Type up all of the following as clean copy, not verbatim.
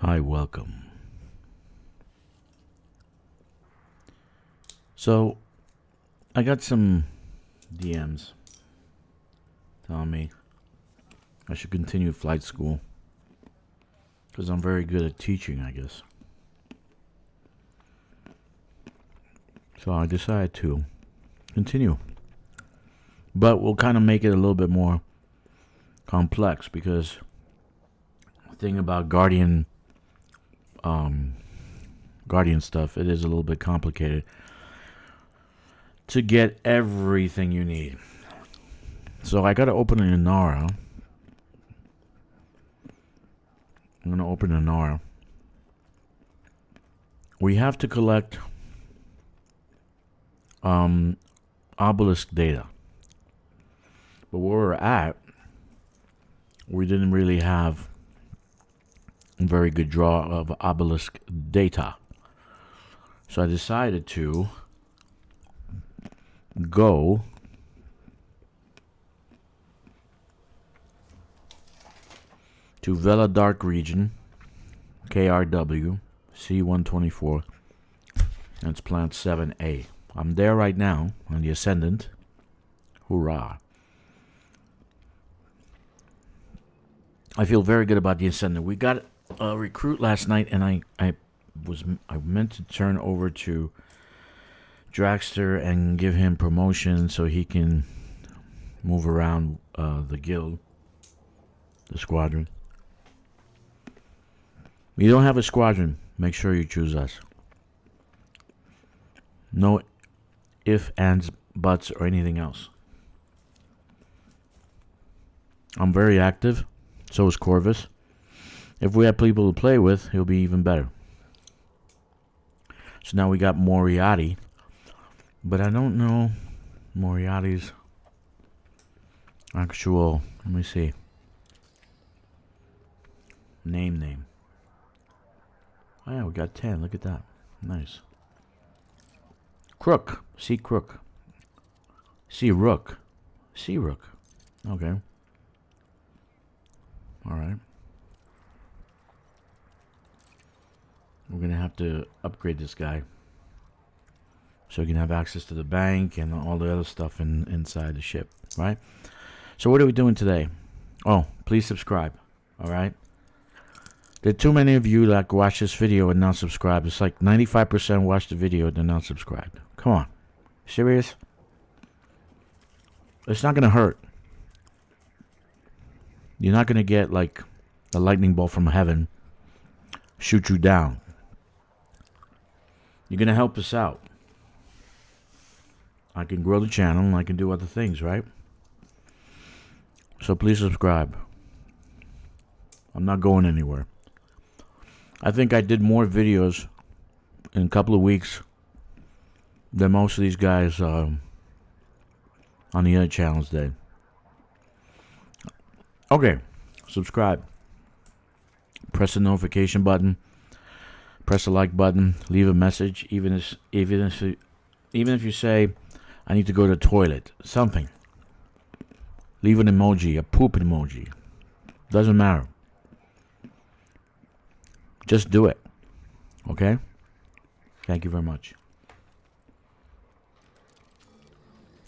Hi, welcome. So, I got some DMs telling me I should continue flight school because I'm very good at teaching, I guess. So I decided to continue. But we'll kind of make it a little bit more complex because the thing about Guardian stuff, it is a little bit complicated to get everything you need. So I got to open an Inara. I'm going to open an Inara. We have to collect obelisk data. But where we're at, we didn't really have a very good draw of obelisk data. So I decided to go to Vela Dark Region, KRW, C124. That's Plant 7A. I'm there right now on the Ascendant. Hoorah. I feel very good about the Ascendant. We got a recruit last night, and I meant to turn over to Drakkster and give him promotion so he can move around the guild, the squadron. If you don't have a squadron, make sure you choose us. No ifs, ands, buts, or anything else. I'm very active. So is Corvus. If we have people to play with, he'll be even better. So now we got Moriarty. But I don't know Moriarty's actual, let me see. Name. Oh yeah, we got 10. Look at that. Nice. Crook. C Crook. C Rook. C Rook. Okay. Alright. We're going to have to upgrade this guy so he can have access to the bank and all the other stuff inside the ship, right? So what are we doing today? Oh, please subscribe, alright? There are too many of you that watch this video and not subscribe. It's like 95% watch the video and they're not subscribed. Come on. Serious? It's not going to hurt. You're not going to get like a lightning bolt from heaven shoot you down. You're going to help us out. I can grow the channel and I can do other things, right? So please subscribe. I'm not going anywhere. I think I did more videos in a couple of weeks than most of these guys on the other channels did. Okay, subscribe. Press the notification button. Press the like button. Leave a message. Even if you say, I need to go to the toilet. Something. Leave an emoji. A poop emoji. Doesn't matter. Just do it. Okay? Thank you very much.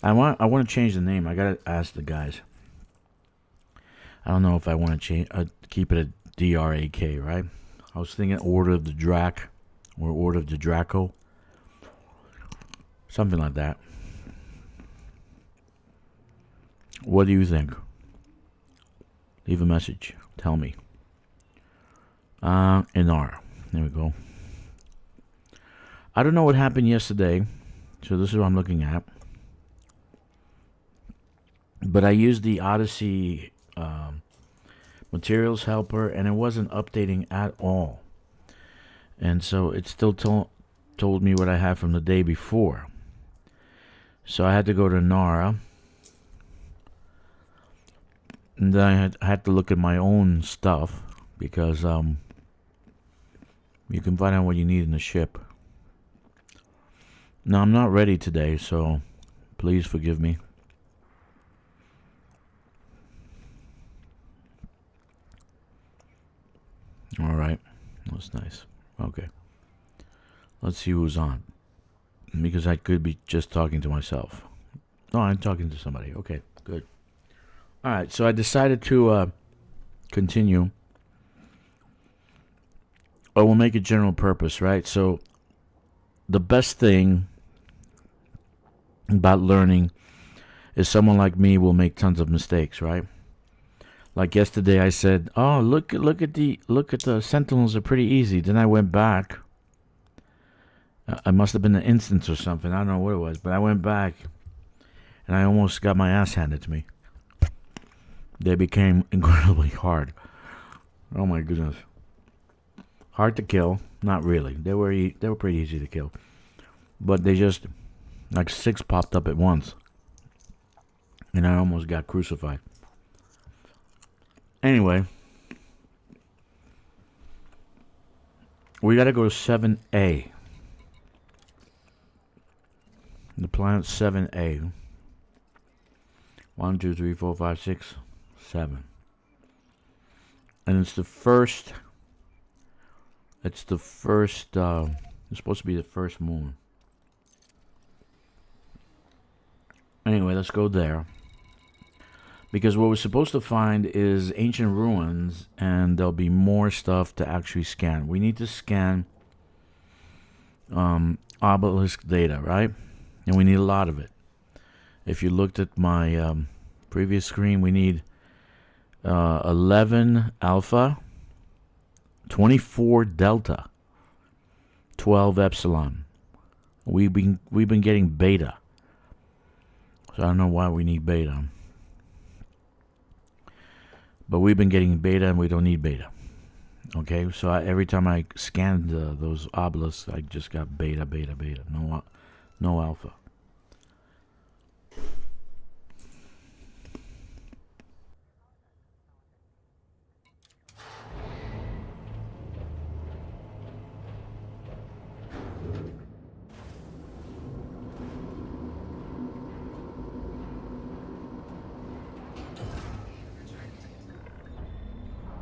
I want to change the name. I gotta ask the guys. I don't know if I want to change. Keep it a DRAK, right? I was thinking Order of the Drak or Order of the Draco. Something like that. What do you think? Leave a message. Tell me. NR. There we go. I don't know what happened yesterday, so this is what I'm looking at. But I used the Odyssey materials helper, and it wasn't updating at all. And so it still told me what I had from the day before. So I had to go to Nara. And then I had to look at my own stuff because you can find out what you need in the ship. Now, I'm not ready today, so please forgive me. Alright. That's nice. Okay. Let's see who's on. Because I could be just talking to myself. No, I'm talking to somebody. Okay, good. Alright, so I decided to continue. Or we'll make it general purpose, right? So the best thing about learning is someone like me will make tons of mistakes, right? Like yesterday I said, "Oh, look at the sentinels are pretty easy." Then I went back. I must have been an instance or something. I don't know what it was, but I went back and I almost got my ass handed to me. They became incredibly hard. Oh my goodness. Hard to kill, not really. They were pretty easy to kill. But they just like 6 popped up at once. And I almost got crucified. Anyway, we gotta go to 7A. The planet 7A. 1, 2, 3, 4, 5, 6, 7. And it's the first. It's supposed to be the first moon. Anyway, let's go there. Because what we're supposed to find is ancient ruins, and there'll be more stuff to actually scan. We need to scan obelisk data, right? And we need a lot of it. If you looked at my previous screen, we need 11 alpha, 24 delta, 12 epsilon. We've been getting beta. So I don't know why we need beta. But we've been getting beta and we don't need beta. Okay, so every time I scanned those obelisks, I just got beta. No alpha.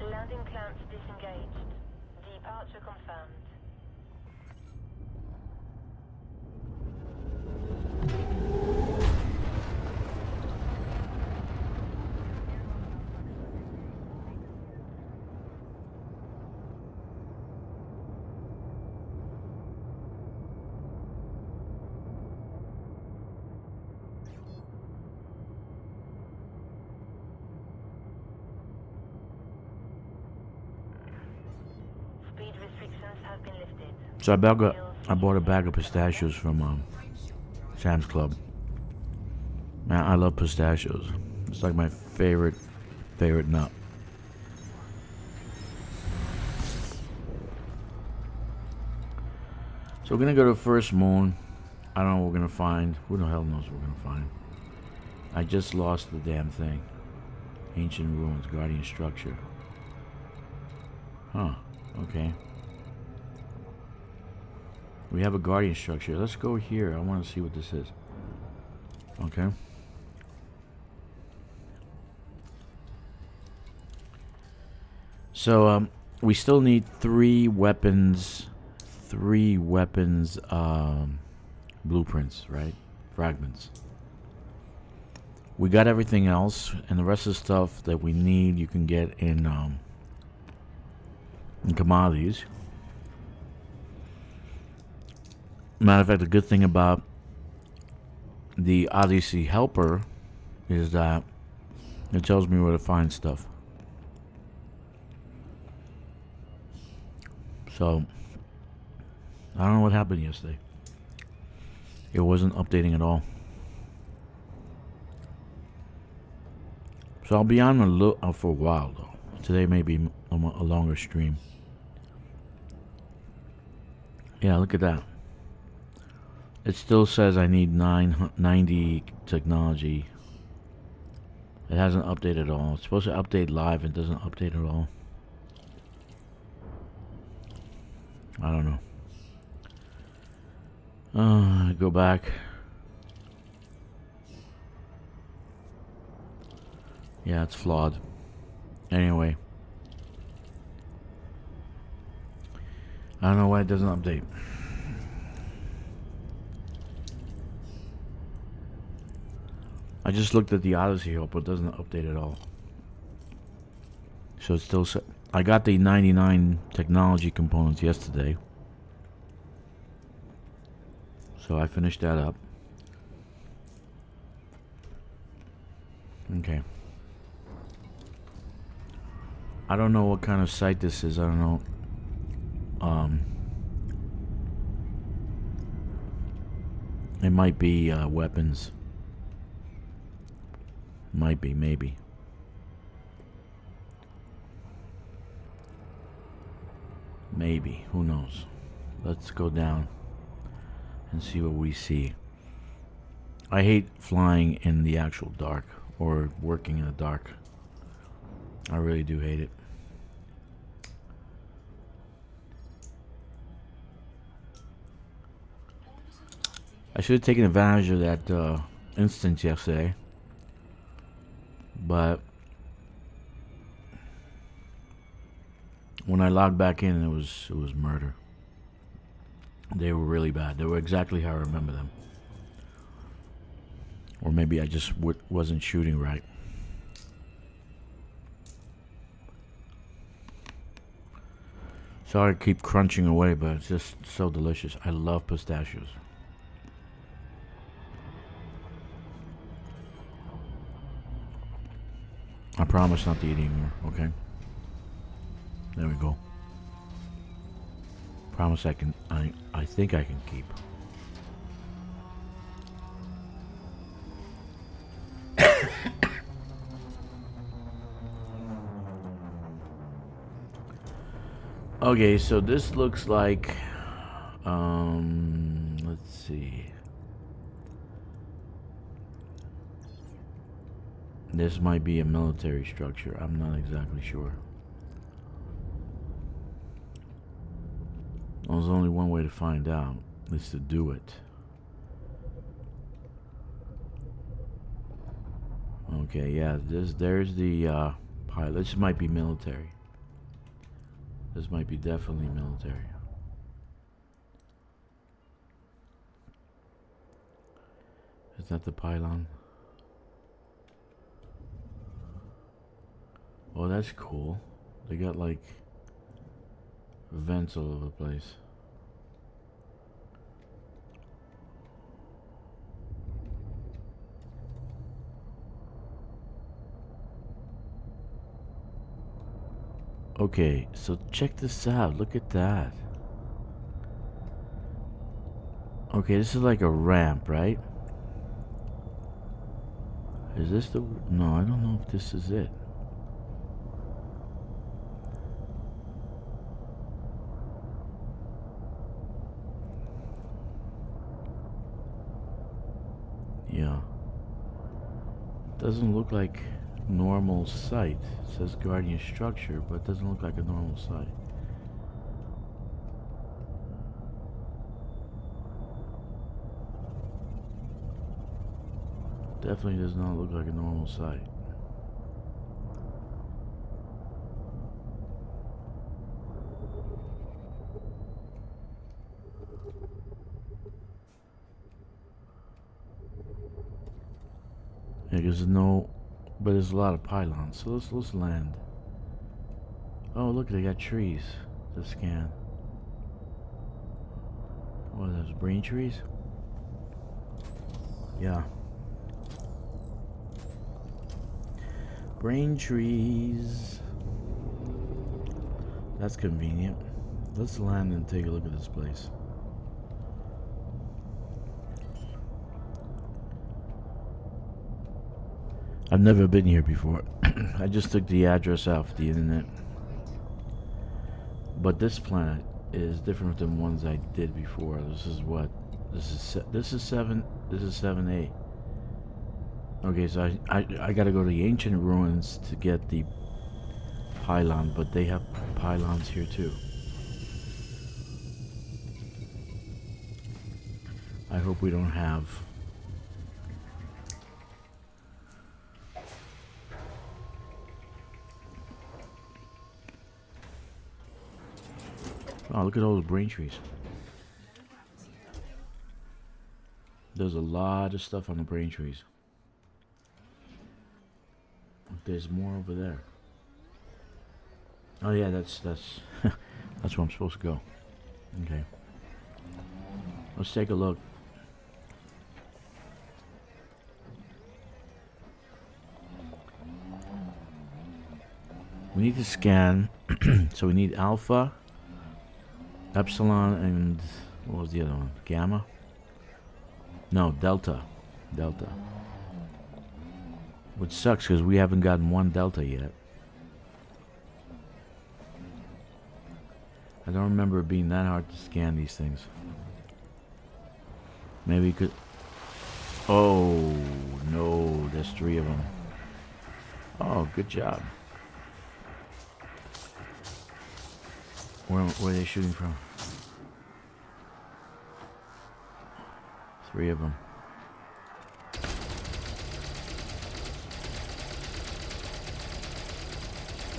Landing clamps disengaged. Departure confirmed. Speed restrictions have been lifted. So I bought a bag of pistachios from Sam's Club. Man, I love pistachios. It's like my favorite nut. So we're gonna go to first moon. I don't know what we're gonna find. Who the hell knows what we're gonna find? I just lost the damn thing. Ancient ruins, guardian structure. Huh. Okay. We have a guardian structure. Let's go here. I want to see what this is. Okay. So we still need 3 weapons. 3 weapons blueprints, right? Fragments. We got everything else, and the rest of the stuff that we need you can get in commodities. Matter of fact, the good thing about the Odyssey helper is that it tells me where to find stuff. So I don't know what happened yesterday. It wasn't updating at all. So I'll be on for a while though. Today may be a longer stream. Yeah, look at that. It still says I need 90 technology. It hasn't updated at all. It's supposed to update live. It doesn't update at all. I don't know. Go back. Yeah, it's flawed. Anyway. I don't know why it doesn't update. I just looked at the Odyssey here, but it doesn't update at all. So it's still set. I got the 99 technology components yesterday. So I finished that up. Okay. I don't know what kind of site this is. I don't know. It might be weapons. Might be, maybe. Maybe. Who knows? Let's go down and see what we see. I hate flying in the actual dark or working in the dark. I really do hate it. I should have taken advantage of that instance yesterday, but when I logged back in, it was murder. They were really bad. They were exactly how I remember them, or maybe I just wasn't shooting right. Sorry to keep crunching away, but it's just so delicious. I love pistachios. I promise not to eat anymore, okay? There we go. Promise I can, I think I can keep. Okay, so this looks like, let's see. This might be a military structure. I'm not exactly sure. There's only one way to find out, is to do it. Okay, yeah, there's the pilot. This might be military. This might be definitely military. Is that the pylon? Oh, that's cool. They got like vents all over the place. Okay, so check this out. Look at that. Okay, this is like a ramp, right? Is this the... No, I don't know if this is it. Yeah. Doesn't look like normal site. It says Guardian structure, but it doesn't look like a normal site. Definitely does not look like a normal site. Yeah, there's no, but there's a lot of pylons. So let's land. Oh, look, they got trees to scan. What are those, brain trees? Yeah. Brain trees. That's convenient. Let's land and take a look at this place. I've never been here before. I just took the address off the internet. But this planet is different than ones I did before. This is what? This is 7A. Okay, so I gotta go to the ancient ruins to get the pylon, but they have pylons here too. I hope we don't have... Oh, look at all those brain trees. There's a lot of stuff on the brain trees. There's more over there. Oh yeah, that's that's where I'm supposed to go. Okay. Let's take a look. We need to scan. So we need alpha, epsilon, and what was the other one? Gamma? No, delta. Delta. Which sucks because we haven't gotten one delta yet. I don't remember it being that hard to scan these things. Maybe we could... Oh, no. There's 3 of them. Oh, good job. Where are they shooting from? 3 of them.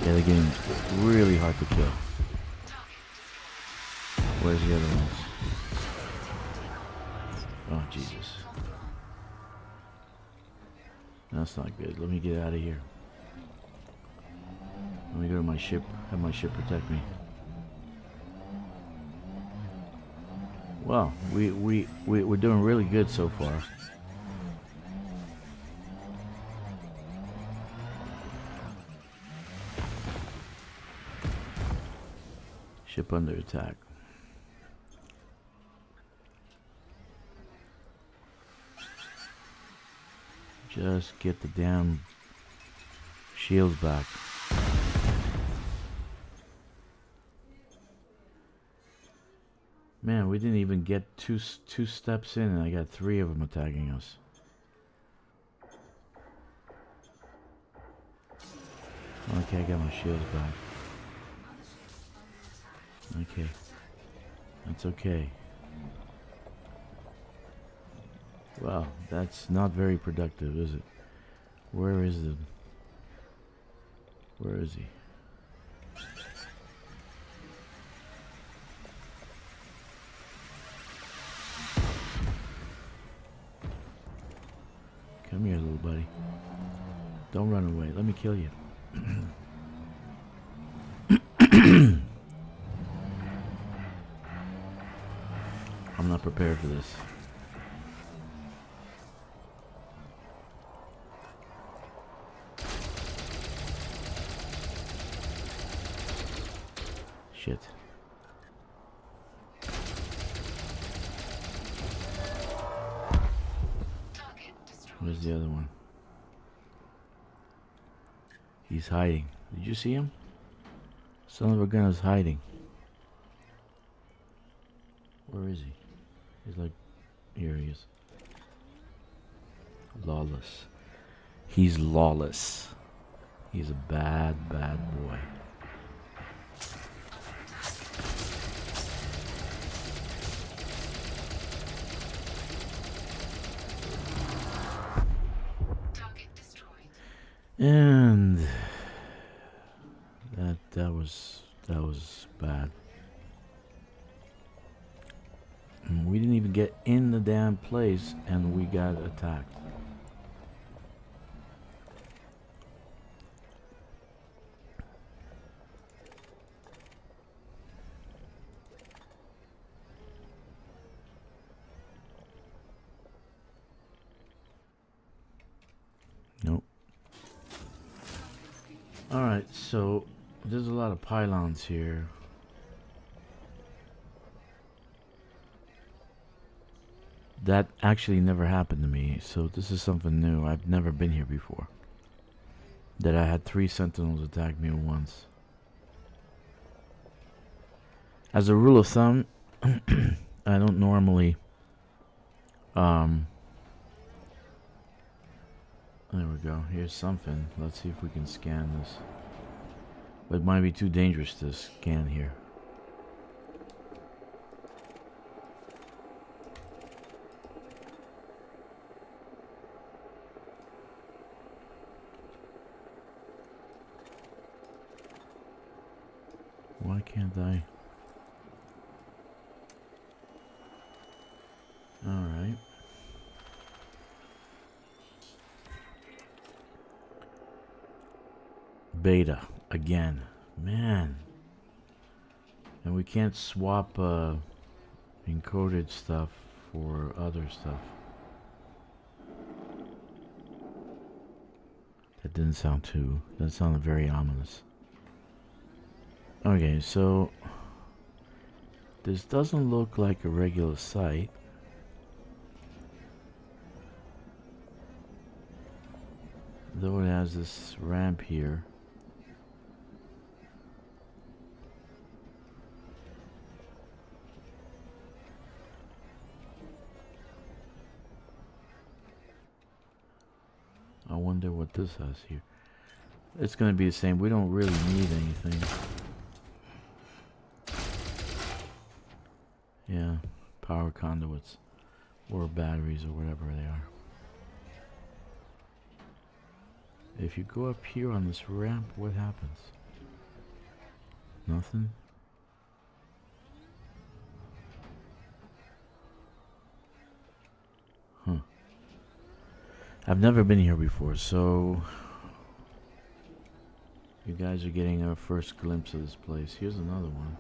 Yeah, they're getting really hard to kill. Where's the other ones? Oh, Jesus. That's not good. Let me get out of here. Let me go to my ship. Have my ship protect me. Well, we're doing really good so far. Ship under attack. Just get the damn shields back. Man, we didn't even get two steps in and I got 3 of them attacking us. Okay, I got my shields back. Okay. That's okay. Well, that's not very productive, is it? Where is he? Come here, little buddy. Don't run away. Let me kill you. I'm not prepared for this. Shit. Where's the other one? He's hiding. Did you see him? Son of a gun is hiding. Where is he? He's like... Here he is. Lawless. He's lawless. He's a bad, bad boy. And that was bad. We didn't even get in the damn place and we got attacked. Nope. Alright, so there's a lot of pylons here. That actually never happened to me, so this is something new. I've never been here before. That I had 3 sentinels attack me at once. As a rule of thumb, I don't normally... There we go. Here's something. Let's see if we can scan this. But it might be too dangerous to scan here. Why can't I? beta again. Man. And we can't swap encoded stuff for other stuff. That didn't sound too... That sounded very ominous. Okay, so... This doesn't look like a regular site. Though it has this ramp here. I wonder what this has here. It's gonna be the same. We don't really need anything. Yeah, power conduits. Or batteries or whatever they are. If you go up here on this ramp, what happens? Nothing? Huh. I've never been here before, so... You guys are getting our first glimpse of this place. Here's another one.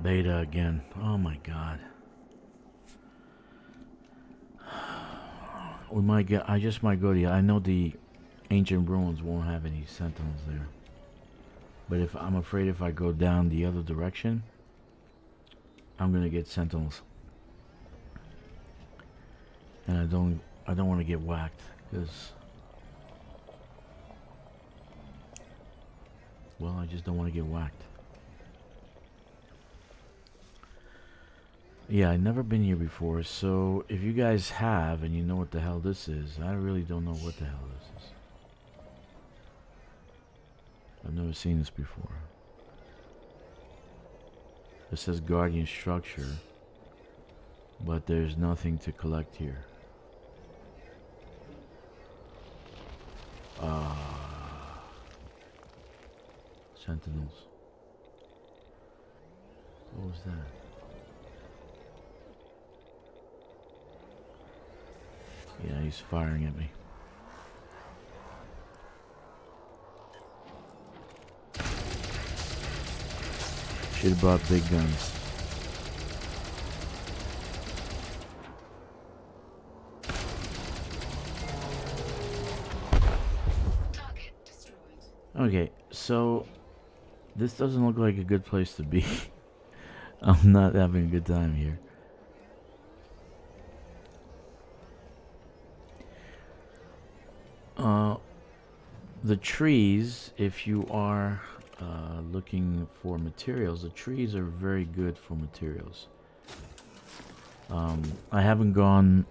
Beta again. Oh my god. We might get... I just might go to... I know the ancient ruins won't have any sentinels there. But if I'm afraid if I go down the other direction, I'm gonna get sentinels. And I don't want to get whacked, because... Well, I just don't want to get whacked. Yeah, I've never been here before, so if you guys have and you know what the hell this is, I really don't know what the hell this is. I've never seen this before. It says guardian structure, but there's nothing to collect here. Sentinels. What was that? Yeah, he's firing at me. Should have brought big guns. Target destroyed. Okay, so this doesn't look like a good place to be. I'm not having a good time here. The trees, if you are looking for materials, the trees are very good for materials. I haven't gone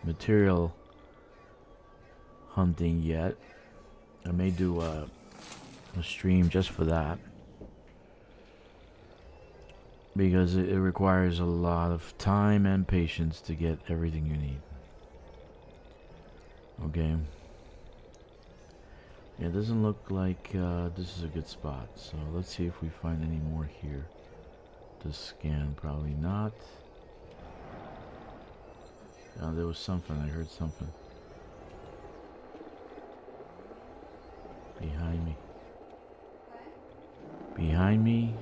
material hunting yet. I may do a stream just for that, because it requires a lot of time and patience to get everything you need. Okay. Yeah, it doesn't look like this is a good spot. So let's see if we find any more here to scan. Probably not. There was something. I heard something. Behind me. Behind me.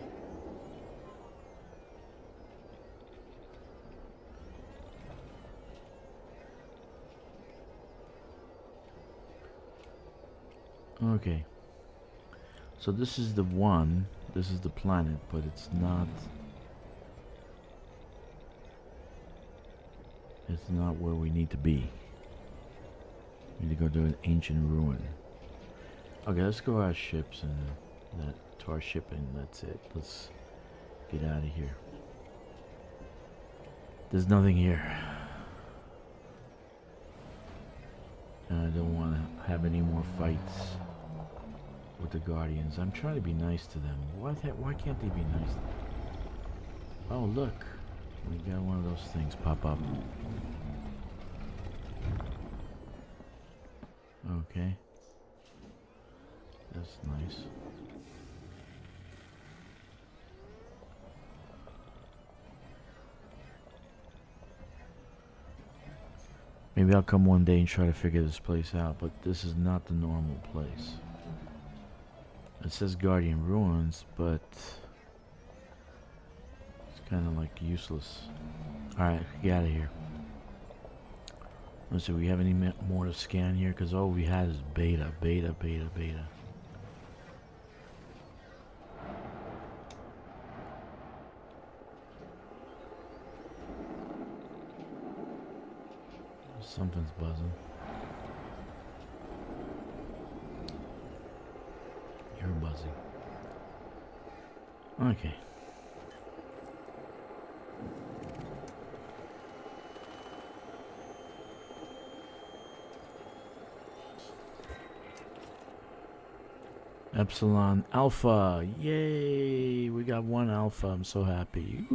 Okay, so this is the one, this is the planet, but it's not where we need to be. We need to go to an ancient ruin. Okay, let's go to our ships and to our ship, and that's it. Let's get out of here. There's nothing here. And I don't want to have any more fights with the Guardians. I'm trying to be nice to them. Why can't they be nice? Oh, look. We got one of those things pop up. Okay. That's nice. Maybe I'll come one day and try to figure this place out, but this is not the normal place. It says Guardian Ruins, but it's kind of like useless. Alright, get out of here. Let's see, we have any more to scan here? Because all we had is beta. Something's buzzing. You're buzzing. Okay. Epsilon Alpha. Yay! We got one Alpha. I'm so happy.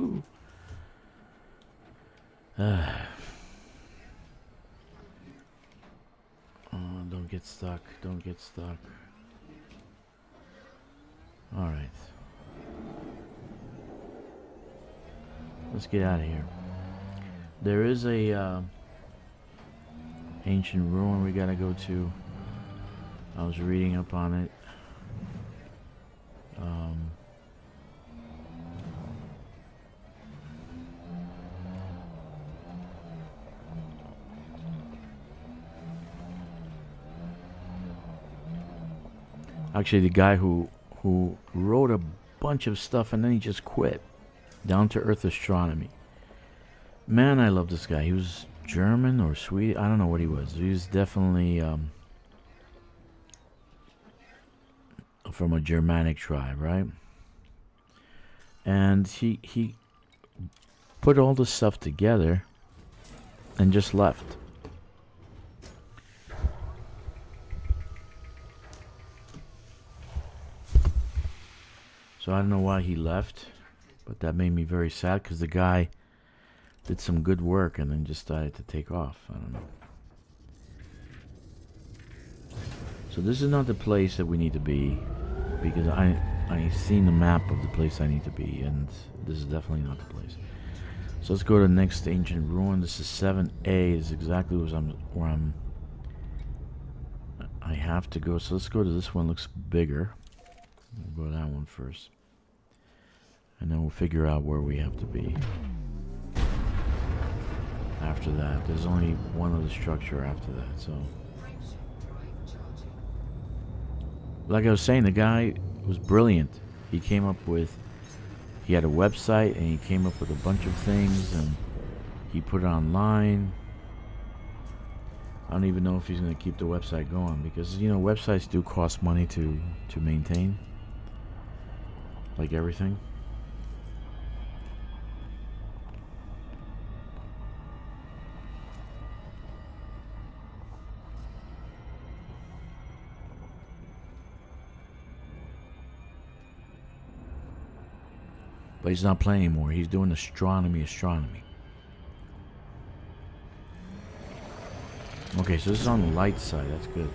Oh, don't get stuck. Don't get stuck. Alright. Let's get out of here. There is a ancient ruin we gotta go to. I was reading up on it. Actually, the guy who wrote a bunch of stuff and then he just quit. Down to Earth Astronomy. Man, I love this guy. He was German or Swedish. I don't know what he was. He was definitely from a Germanic tribe, right? And he put all this stuff together and just left. So I don't know why he left, but that made me very sad because the guy did some good work and then just decided to take off. I don't know. So this is not the place that we need to be, because I seen the map of the place I need to be, and this is definitely not the place. So let's go to the next ancient ruin. This is 7A. Is exactly where I have to go. So let's go to this one. Looks bigger. We'll go to that one first. And then we'll figure out where we have to be. After that. There's only one other structure after that, so. Like I was saying, the guy was brilliant. He came up with, he had a website and he came up with a bunch of things and he put it online. I don't even know if he's going to keep the website going because, you know, websites do cost money to maintain. Like everything. But he's not playing anymore. He's doing astronomy. Okay, so this is on the light side. That's good.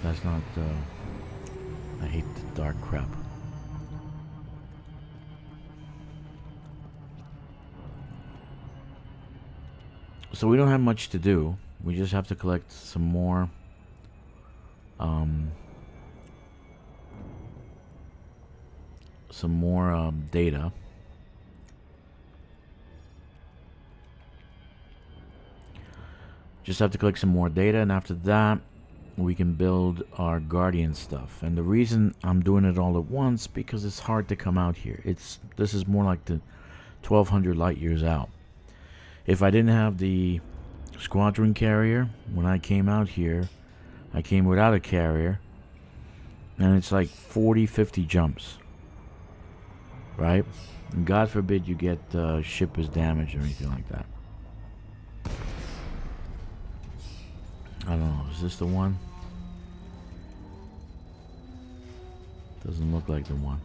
That's not, I hate the dark crap. So we don't have much to do. We just have to collect some more data. Just have to collect some more data, and after that we can build our Guardian stuff. And the reason I'm doing it all at once, because it's hard to come out here. This is more like the 1200 light years out. If I didn't have the squadron carrier, when I came out here, I came without a carrier, and it's like 40-50 jumps, right? And God forbid you get ship is damaged or anything like that. I don't know, is this the one? Doesn't look like the one.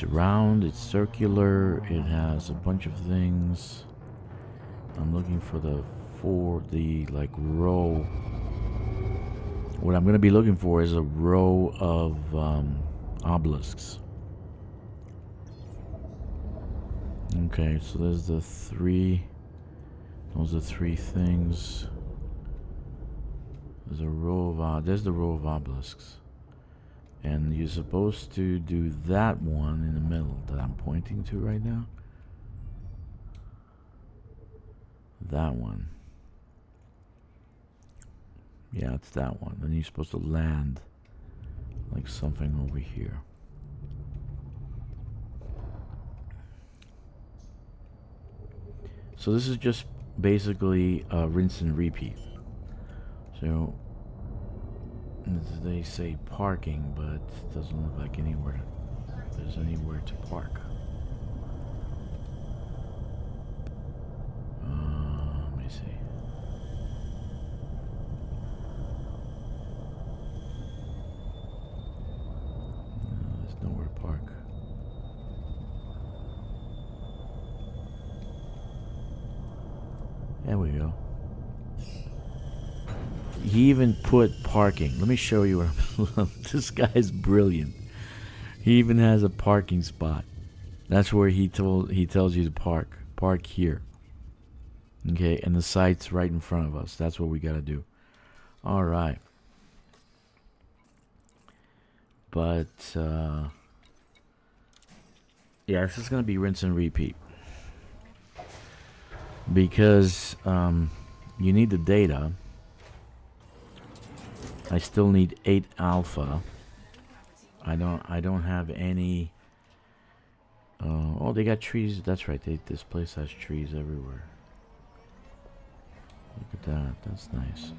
It's round, it's circular, it has a bunch of things. I'm looking for the like row. What I'm gonna be looking for is a row of obelisks. Okay, so there's the three. Those are three things. There's a row of there's the row of obelisks, and you're supposed to do that one in the middle that I'm pointing to right now. That one. Yeah, it's that one. Then you're supposed to land like something over here. So this is just basically rinse and repeat. So they say parking, but it doesn't look like there's anywhere to park. Let me see. There's nowhere to park. There we go. He even put parking. Let me show you where this guy's brilliant. He even has a parking spot. That's where he tells you to park. Park here. Okay, and the site's right in front of us. That's what we gotta do. Alright. But yeah, this is gonna be rinse and repeat. Because you need the data. I still need 8 alpha. I don't have any. Oh, they got trees. That's right. This place has trees everywhere. Look at that. That's nice.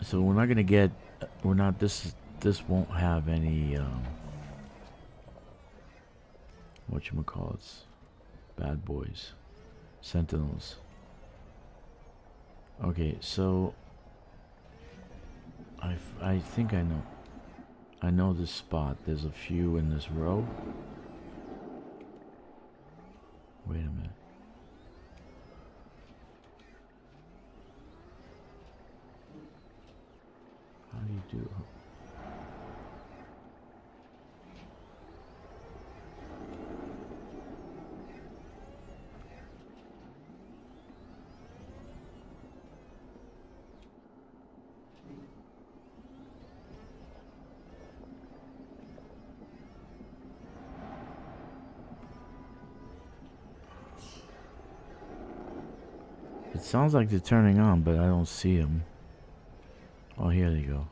So we're not gonna get. We're not. This won't have any. Whatchamacallits? Bad boys. Sentinels. Okay, so I think I know. I know this spot. There's a few in this row. Wait a minute. How do you do? It sounds like they're turning on, but I don't see them. Oh, here they go.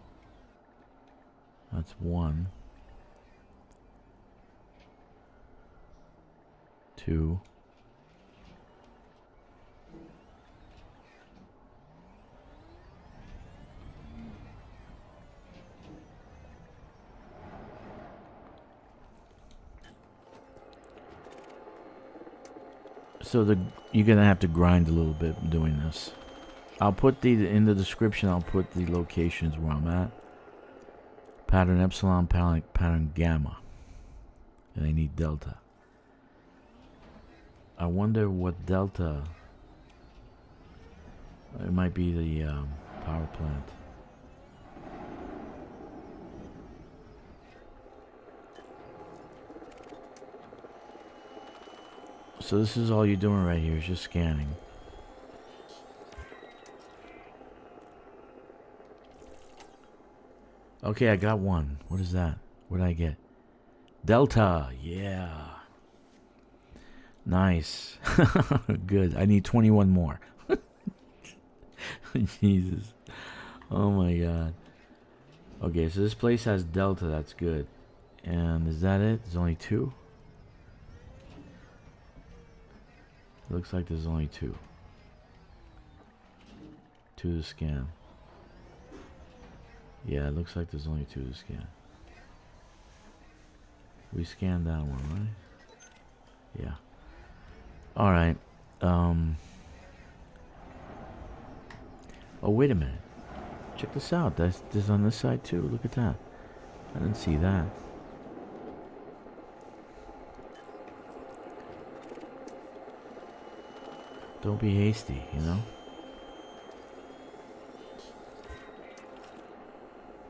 That's one. 2. So you're gonna have to grind a little bit doing this. I'll put in the description. I'll put the locations where I'm at. Pattern epsilon, pattern gamma, and I need delta. I wonder what delta. It might be the power plant. So this is all you're doing right here, is just scanning. Okay, I got one. What is that? What did I get? Delta, yeah. Nice. Good. I need 21 more. Jesus. Oh my god. Okay, so this place has delta, that's good. And is that it? There's only 2? Looks like there's only 2. 2 to scan. Yeah, it looks like there's only 2 to scan. We scanned that one, right? Yeah. Alright. Oh, wait a minute. Check this out. There's on this side too. Look at that. I didn't see that. Don't be hasty, you know?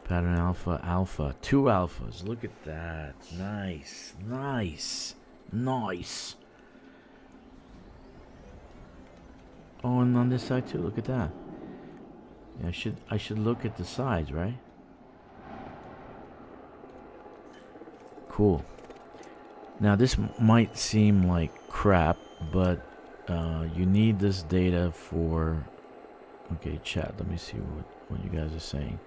Pattern alpha, alpha. 2 alphas. Look at that. Nice. Nice. Nice. Oh, and on this side too. Look at that. Yeah, I should look at the sides, right? Cool. Now this might seem like crap, but you need this data for... Okay, chat. Let me see what you guys are saying.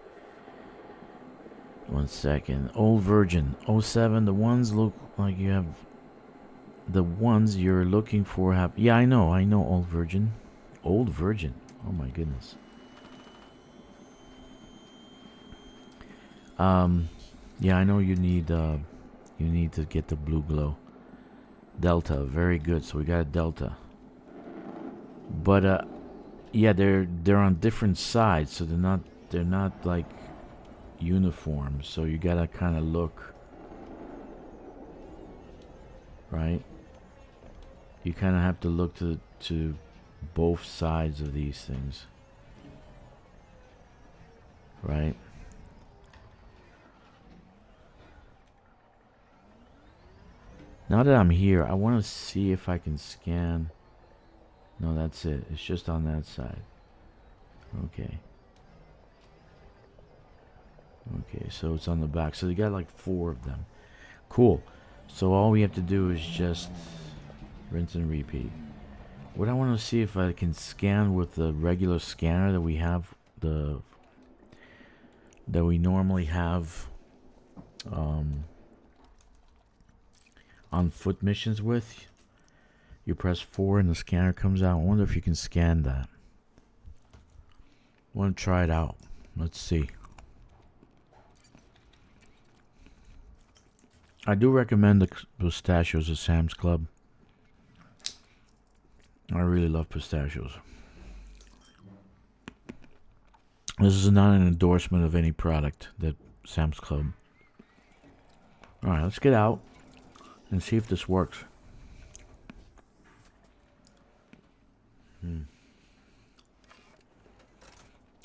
1 second. Old Virgin. 07. The ones look like you have... The ones you're looking for have... Yeah, I know. Old Virgin. Old Virgin. Oh my goodness. Yeah, I know you need to get the blue glow. Delta. Very good. So we got a Delta. But yeah, they're on different sides, so they're not like uniform. So you gotta kind of look, right? You kind of have to look to both sides of these things, right? Now that I'm here, I want to see if I can scan. No, that's it. It's just on that side. Okay. Okay, so it's on the back. So you got like 4 of them. Cool. So all we have to do is just rinse and repeat. What I want to see if I can scan with the regular scanner that we have, that we normally have on foot missions with. You press 4 and the scanner comes out. I wonder if you can scan that. I want to try it out. Let's see. I do recommend the pistachios at Sam's Club. I really love pistachios. This is not an endorsement of any product that Sam's Club. Alright, let's get out and see if this works.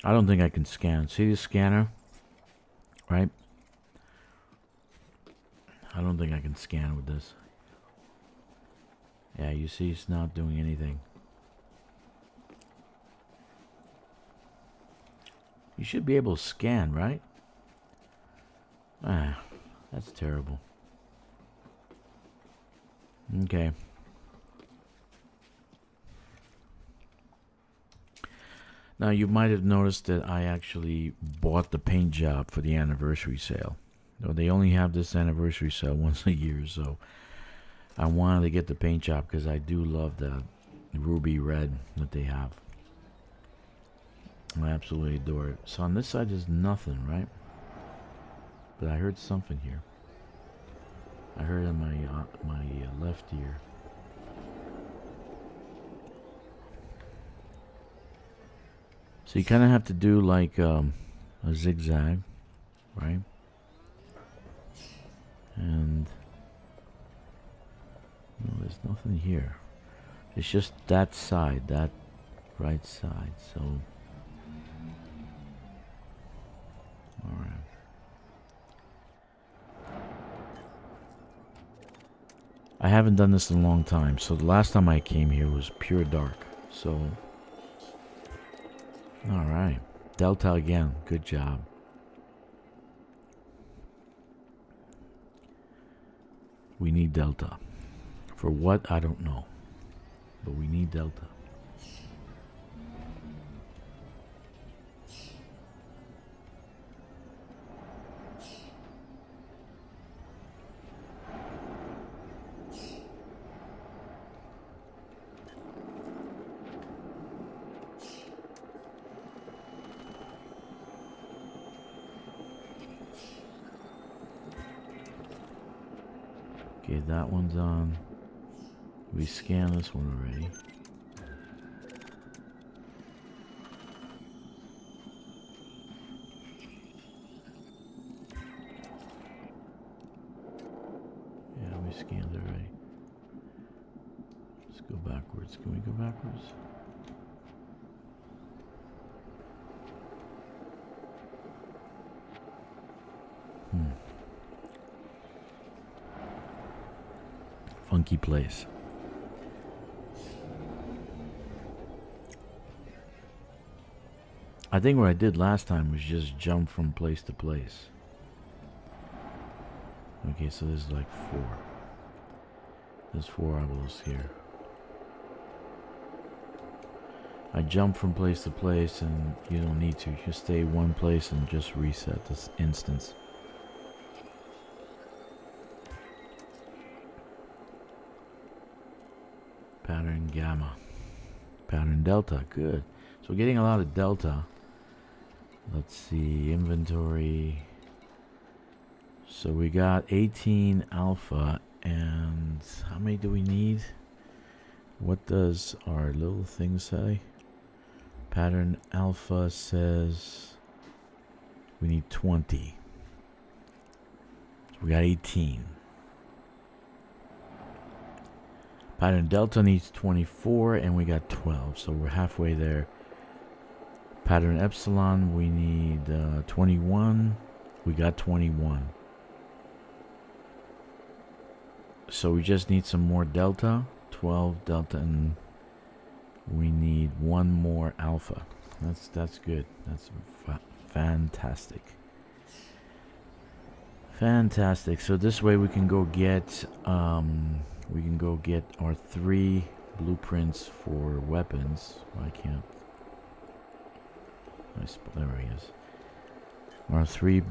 I don't think I can scan. See the scanner? Right? I don't think I can scan with this. Yeah, you see it's not doing anything. You should be able to scan, right? Ah, that's terrible. Okay. Now you might have noticed that I actually bought the paint job for the anniversary sale. No, they only have this anniversary sale once a year, so I wanted to get the paint job because I do love the ruby red that they have. I absolutely adore it. So on this side there's nothing, right? But I heard something here. I heard in my left ear. So you kind of have to do like a zigzag, right? And no, there's nothing here. It's just that side, that right side. So, all right. I haven't done this in a long time. So the last time I came here was pure dark. So, all right. Delta again. Good job. We need Delta. For what? I don't know. But we need Delta. Okay, that one's on. We scanned this one already. scanned already. Let's go backwards. Can we go backwards? Funky place. I think what I did last time was just jump from place to place. Okay, so there's like 4. There's 4 obelisks here. I jump from place to place, and you don't need to. You stay one place and just reset this instance. Pattern gamma. Pattern delta. Good. So we're getting a lot of delta. Let's see. Inventory. So we got 18 alpha. And how many do we need? What does our little thing say? Pattern alpha says we need 20. So we got 18. Pattern delta needs 24 and we got 12. So we're halfway there. Pattern epsilon we need 21. We got 21. So we just need some more delta. 12 delta, and we need 1 more alpha. That's good. That's fantastic. Fantastic. So this way we can go get our 3 blueprints for weapons. I can't. There he is. Our 3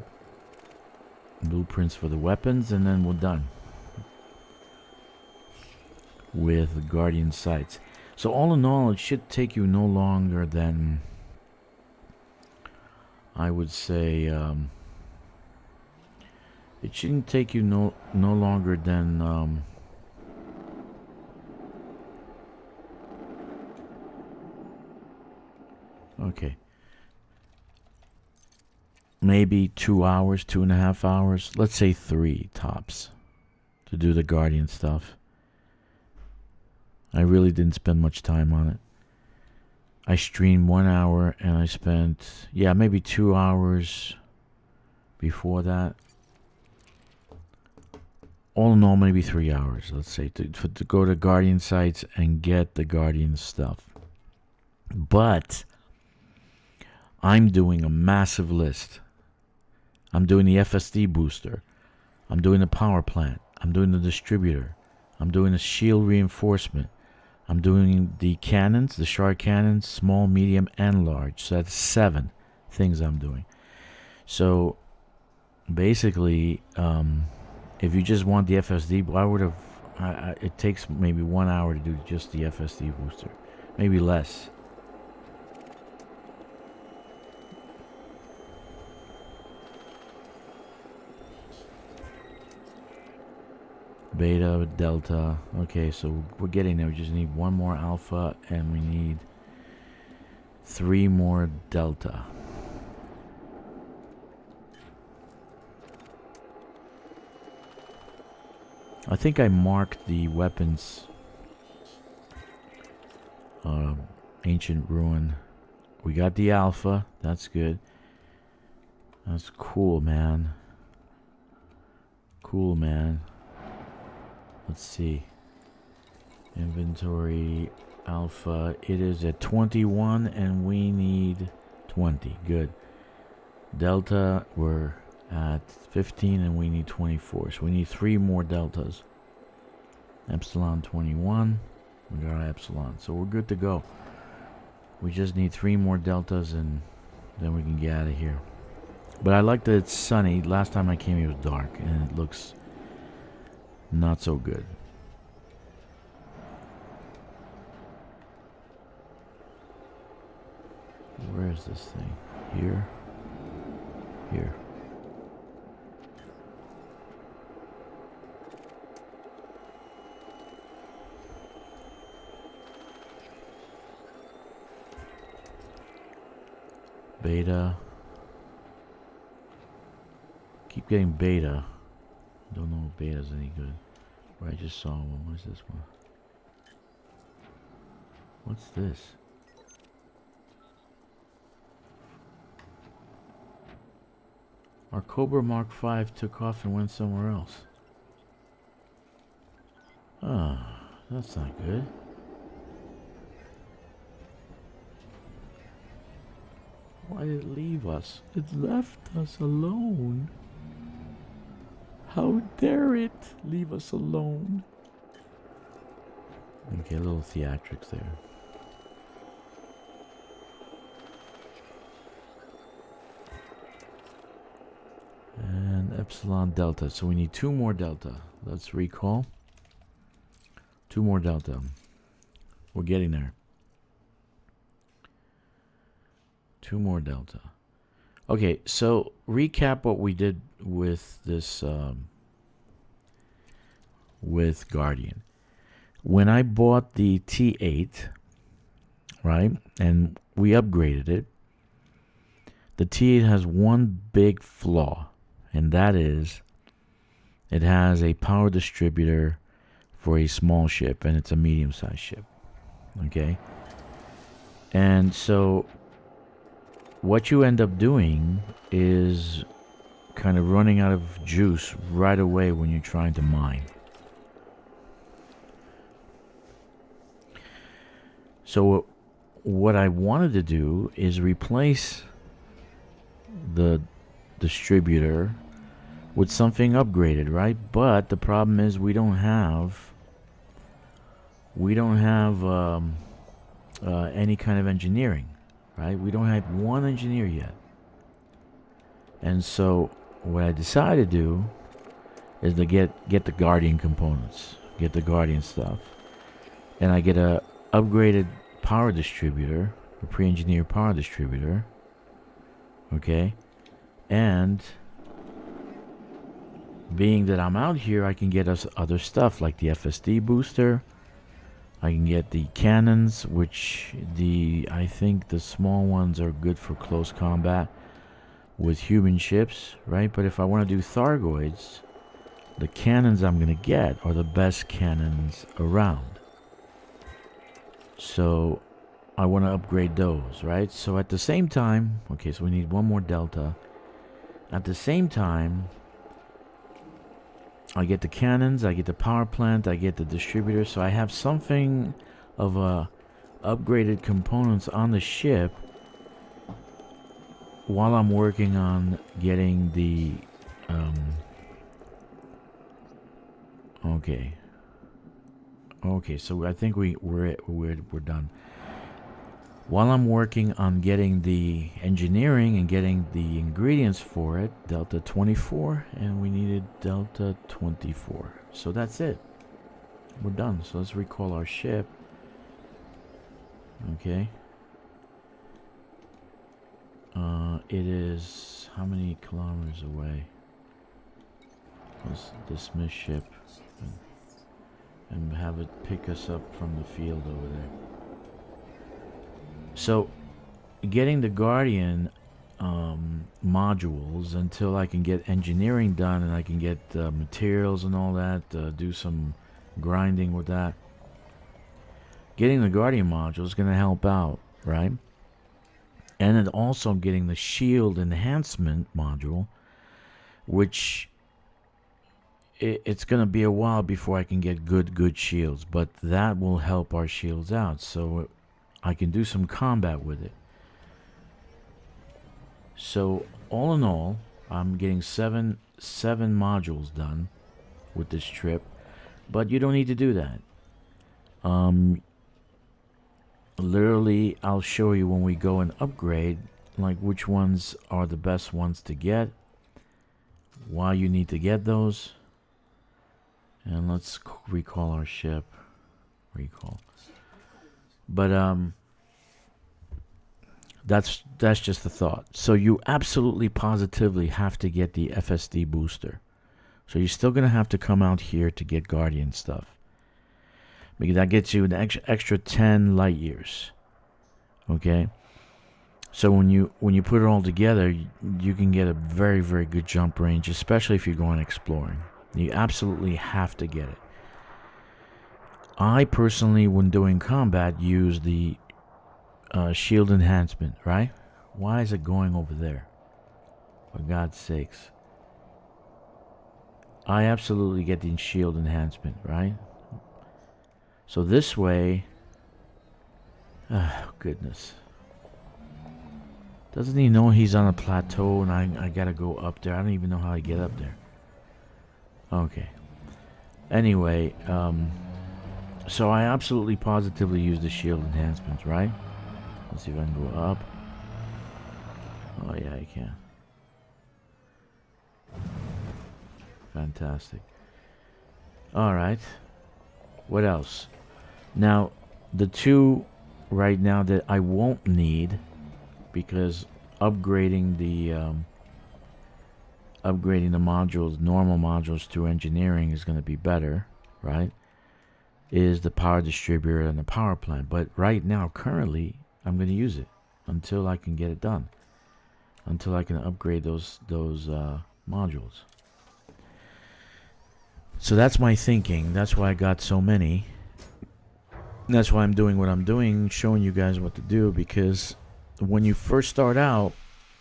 blueprints for the weapons, and then we're done with Guardian sights. So all in all, it should take you no longer than, I would say, it shouldn't take you no longer than okay, maybe 2 hours, 2.5 hours, let's say 3 tops to do the Guardian stuff. I really didn't spend much time on it. I streamed 1 hour and I spent, maybe 2 hours before that. All in all, maybe 3 hours, let's say, to go to Guardian sites and get the Guardian stuff. But I'm doing a massive list. I'm doing the FSD booster. I'm doing the power plant. I'm doing the distributor. I'm doing the shield reinforcement. I'm doing the cannons, the shard cannons, small, medium, and large. So that's 7 things I'm doing. So basically, if you just want the FSD, I would have. It takes maybe 1 hour to do just the FSD booster, maybe less. Beta, delta. Okay, so we're getting there. We just need 1 more alpha and we need 3 more delta. I think I marked the weapons. Ancient ruin. We got the alpha. That's good. That's cool, man. Cool, man. Let's see. Inventory alpha. It is at 21 and we need 20. Good. Delta, we're at 15 and we need 24. So we need 3 more deltas. Epsilon 21. We got our epsilon. So we're good to go. We just need 3 more deltas and then we can get out of here. But I like that it's sunny. Last time I came it was dark and it looks not so good. Where is this thing? Here? Here. Beta. Keep getting beta. Don't know if beta's any good. I just saw one. What's this one? What's this? Our Cobra Mark V took off and went somewhere else. Ah, that's not good. Why did it leave us? It left us alone. How dare it leave us alone? Okay, a little theatrics there. And Epsilon Delta. So we need 2 more Delta. Let's recall. 2 more Delta. We're getting there. 2 more Delta. Okay, so recap what we did with this, with Guardian. When I bought the T8, right, and we upgraded it, the T8 has one big flaw, and that is it has a power distributor for a small ship, and it's a medium-sized ship, okay? And so what you end up doing is kind of running out of juice right away when you're trying to mine. So what I wanted to do is replace the distributor with something upgraded, right? But the problem is we don't have any kind of engineering, right? We don't have one engineer yet. And so what I decided to do is to get the Guardian components, get the Guardian stuff, and I get a upgraded power distributor, a pre-engineered power distributor, okay? And being that I'm out here, I can get us other stuff like the FSD booster. I can get the cannons, which I think the small ones are good for close combat with human ships, right? But if I want to do Thargoids, the cannons I'm going to get are the best cannons around. So I want to upgrade those, right? So at the same time, okay, so we need 1 more Delta. At the same time, I get the cannons, I get the power plant, I get the distributor, so I have something of upgraded components on the ship while I'm working on getting the okay, so I think we're done. While I'm working on getting the engineering and getting the ingredients for it, Delta 24, and we needed Delta 24. So that's it. We're done. So let's recall our ship. Okay. It is how many kilometers away? Let's dismiss ship and have it pick us up from the field over there. So, getting the Guardian modules until I can get engineering done and I can get materials and all that, do some grinding with that. Getting the Guardian module is going to help out, right? And then also getting the shield enhancement module, which it's going to be a while before I can get good shields, but that will help our shields out. So I can do some combat with it. So all in all, I'm getting seven modules done with this trip, but you don't need to do that. Literally, I'll show you when we go and upgrade, like which ones are the best ones to get, why you need to get those, and let's recall our ship. Recall. But that's just the thought. So you absolutely positively have to get the FSD booster. So you're still gonna have to come out here to get Guardian stuff, because that gets you an extra 10 light years. Okay. So when you put it all together, you can get a very, very good jump range, especially if you're going exploring. You absolutely have to get it. I personally, when doing combat, use the shield enhancement, right? Why is it going over there? For God's sakes. I absolutely get the shield enhancement, right? So this way... Oh, goodness. Doesn't he know he's on a plateau and I gotta go up there? I don't even know how I get up there. Okay. Anyway, so I absolutely positively use the shield enhancements, right? Let's see if I can go up. Oh yeah, I can. Fantastic. Alright. What else? Now, the two right now that I won't need, because upgrading the modules, normal modules through engineering is going to be better, right? Is the power distributor and the power plant. But right now, currently, I'm going to use it until I can get it done. Until I can upgrade those modules. So that's my thinking. That's why I got so many. That's why I'm doing what I'm doing, showing you guys what to do, because when you first start out,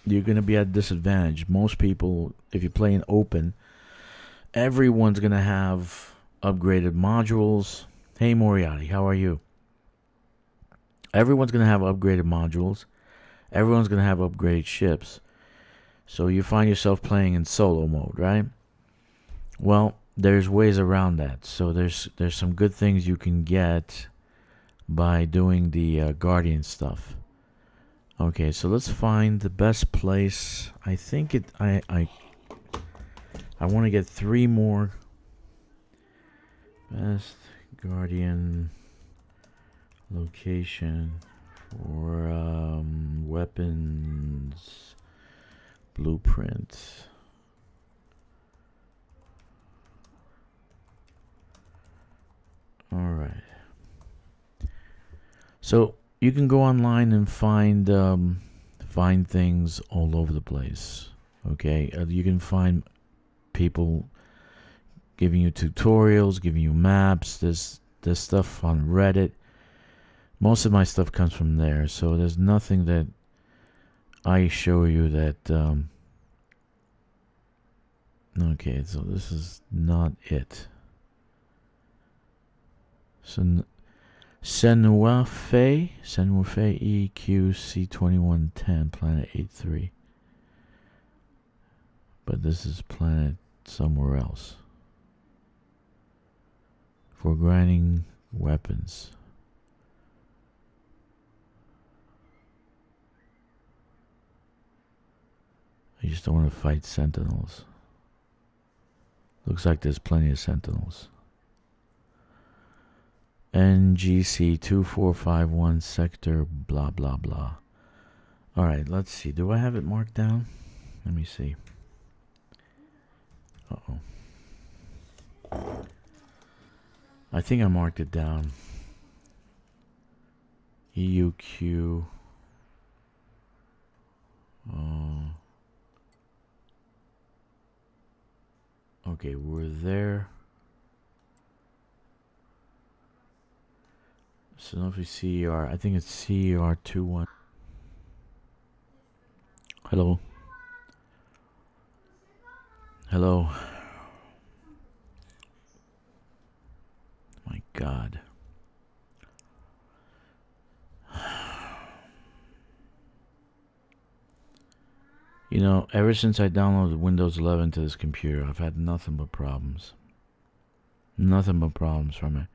you're going to be at a disadvantage. Most people, if you play in open, everyone's going to have upgraded modules. Hey Moriarty, how are you? Everyone's going to have upgraded modules. Everyone's going to have upgraded ships. So you find yourself playing in solo mode, right? Well, there's ways around that. So there's some good things you can get by doing the Guardian stuff. Okay, so let's find the best place. I think I want to get 3 more. Best Guardian location for weapons blueprint. All right. So you can go online and find things all over the place. Okay, you can find people giving you tutorials, giving you maps. There's stuff on Reddit. Most of my stuff comes from there, so there's nothing that I show you that. Okay, so this is not it. So Senwafe EQC2110, planet 83. But this is planet somewhere else. For grinding weapons. I just don't want to fight sentinels. Looks like there's plenty of sentinels. NGC 2451 sector blah blah blah. Alright, let's see. Do I have it marked down? Let me see. Uh-oh. I think I marked it down. EUQ. Okay, we're there. Sanofi CER. I think it's CER21. Hello. Hello. My God. You know, ever since I downloaded Windows 11 to this computer, I've had nothing but problems. Nothing but problems from it.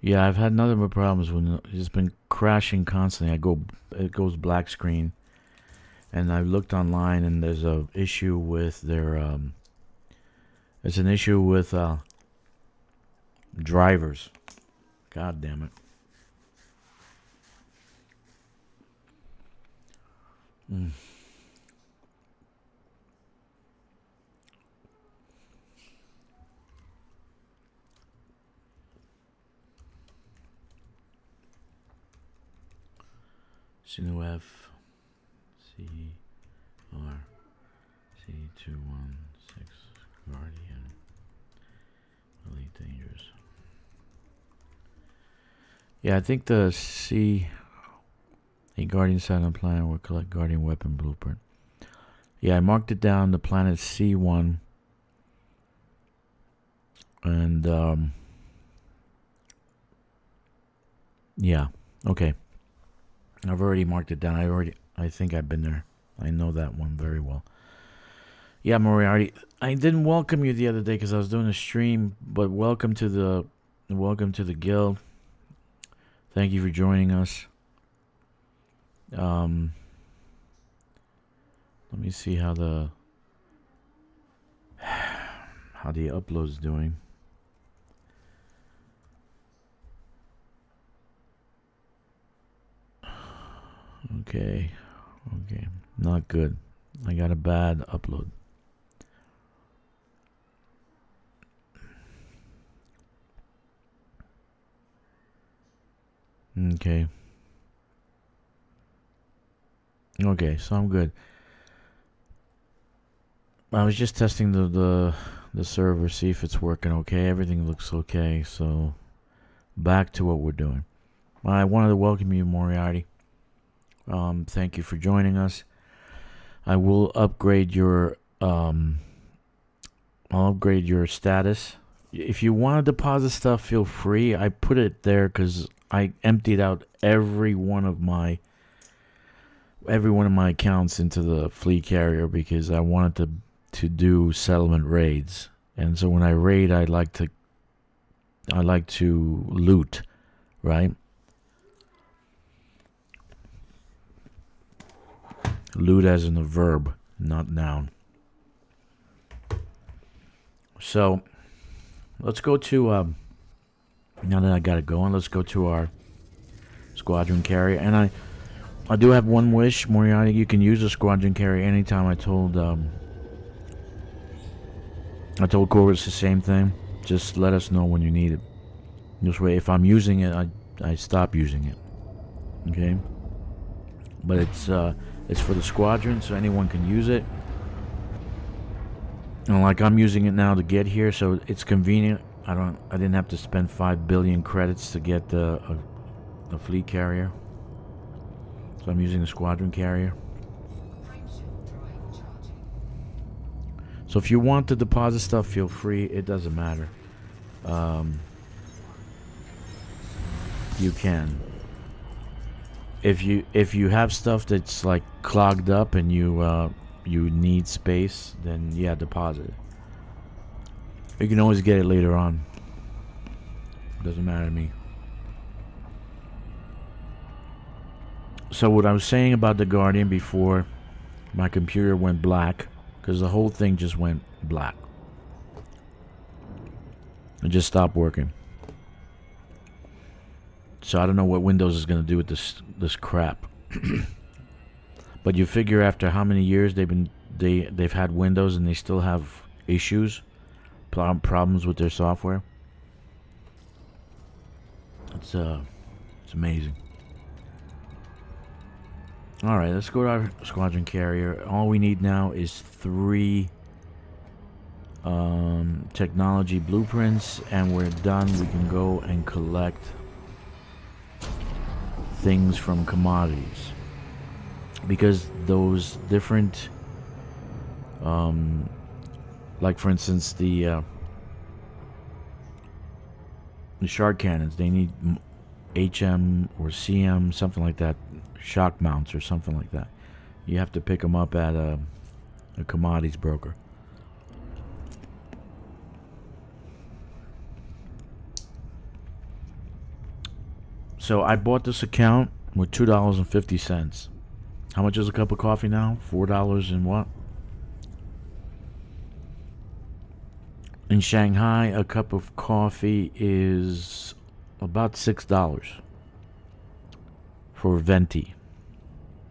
Yeah, I've had nothing but problems when it's been crashing constantly. It goes black screen, and I looked online, and there's a issue with their it's an issue with drivers. God damn it. Sinuef CR. C216 Guardian. Elite Dangerous. Yeah, I think the a Guardian Silent Planet will collect Guardian Weapon Blueprint. Yeah, I marked it down. The planet C1. And, yeah, okay. I've already marked it down. I think I've been there. I know that one very well. Yeah, Moriarty, I didn't welcome you the other day because I was doing a stream, but welcome to the guild. Thank you for joining us. Let me see how the upload's doing. Okay, not good. I got a bad upload. Okay, so I'm good. I was just testing the server, see if it's working okay. Everything looks okay, so back to what we're doing. I wanted to welcome you, Moriarty. Thank you for joining us. I will upgrade your I'll upgrade your status. If you want to deposit stuff, feel free. I put it there because I emptied out every one of my accounts into the fleet carrier because I wanted to do settlement raids. And so when I raid, I like to loot, right? Loot as in a verb, not noun. So let's go to now that I got it going, let's go to our squadron carrier. And I do have one wish, Moriarty. You can use a squadron carrier anytime. I told Corvus the same thing. Just let us know when you need it. This way, if I'm using it, I stop using it. Okay. But it's for the squadron, so anyone can use it. And like I'm using it now to get here, so it's convenient. I didn't have to spend 5 billion credits to get a fleet carrier. So I'm using the squadron carrier. So if you want to deposit stuff, feel free. It doesn't matter. You can. If you have stuff that's like clogged up and you need space, then yeah, deposit it. You can always get it later on. Doesn't matter to me. So what I was saying about the Guardian before, my computer went black because the whole thing just went black. It just stopped working. So I don't know what Windows is going to do with this crap. But you figure after how many years they've had Windows and they still have issues, problems with their software. It's amazing. All right, let's go to our squadron carrier. All we need now is 3 technology blueprints, and we're done. We can go and collect things from commodities, because those different like for instance the shard cannons, they need HM or CM, something like that, shock mounts or something like that. You have to pick them up at a commodities broker. So I bought this account with $2.50. How much is a cup of coffee now? $4 and what? In Shanghai, a cup of coffee is about $6 for venti.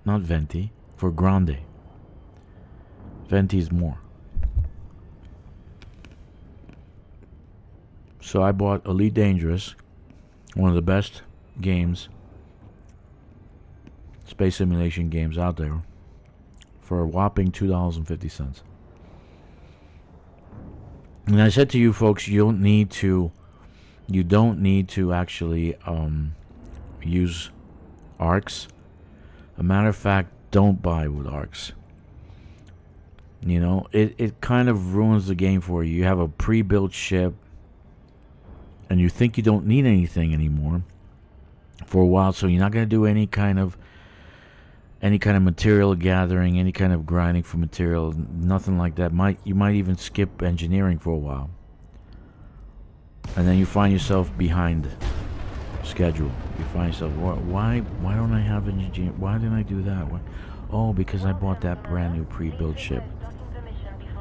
Not venti, for grande. Venti is more. So I bought Elite Dangerous, one of the best games, space simulation games out there, for a whopping $2.50. And I said to you folks, you don't need to actually use arcs. A matter of fact, don't buy with arcs. You know, it kind of ruins the game for you. You have a pre-built ship and you think you don't need anything anymore for a while, so you're not going to do any kind of material gathering, any kind of grinding for material, nothing like that. You might even skip engineering for a while. And then you find yourself behind schedule. You find yourself, why don't I have engineering? Why didn't I do that? Oh, because I bought that brand new pre-built ship.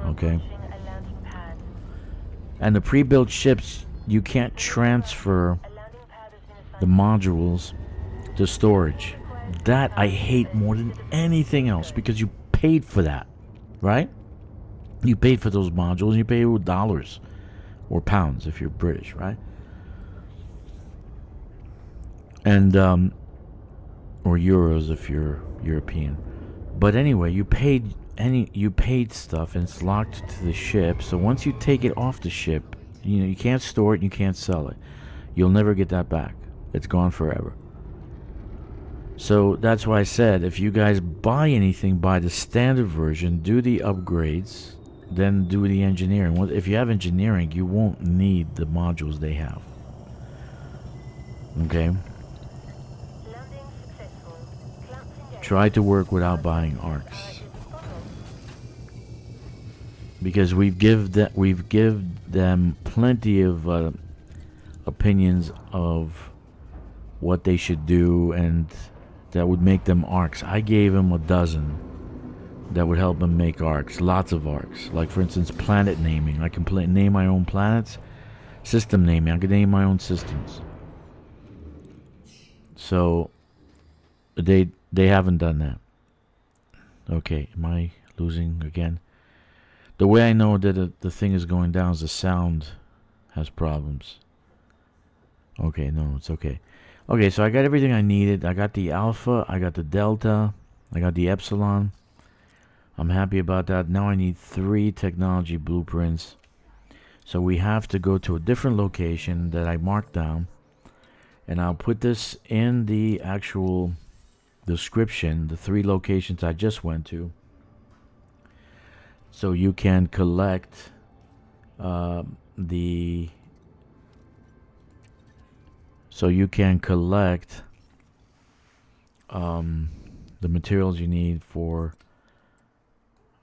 Okay. And the pre-built ships, you can't transfer the modules to storage. That I hate more than anything else, because you paid for that, right? You paid for those modules. You paid with dollars or pounds if you're British, right? And or euros if you're European. But anyway, you paid stuff, and it's locked to the ship. So once you take it off the ship, you can't store it and you can't sell it. You'll never get that back. It's gone forever. So that's why I said, if you guys buy anything, buy the standard version, do the upgrades, then do the engineering. Well, if you have engineering, you won't need the modules they have. Okay? Try to work without buying arcs, because we've give them plenty of opinions of what they should do, and that would make them arcs. I gave them a dozen that would help them make arcs, lots of arcs. Like, for instance, planet naming. I can name my own planets. System naming. I can name my own systems. So they haven't done that. Okay, am I losing again? The way I know that the thing is going down is the sound has problems. Okay, no, it's okay. Okay, so I got everything I needed. I got the alpha, I got the delta, I got the epsilon. I'm happy about that. Now I need 3 technology blueprints. So we have to go to a different location that I marked down. And I'll put this in the actual description, the 3 locations I just went to. So you can collect the materials you need for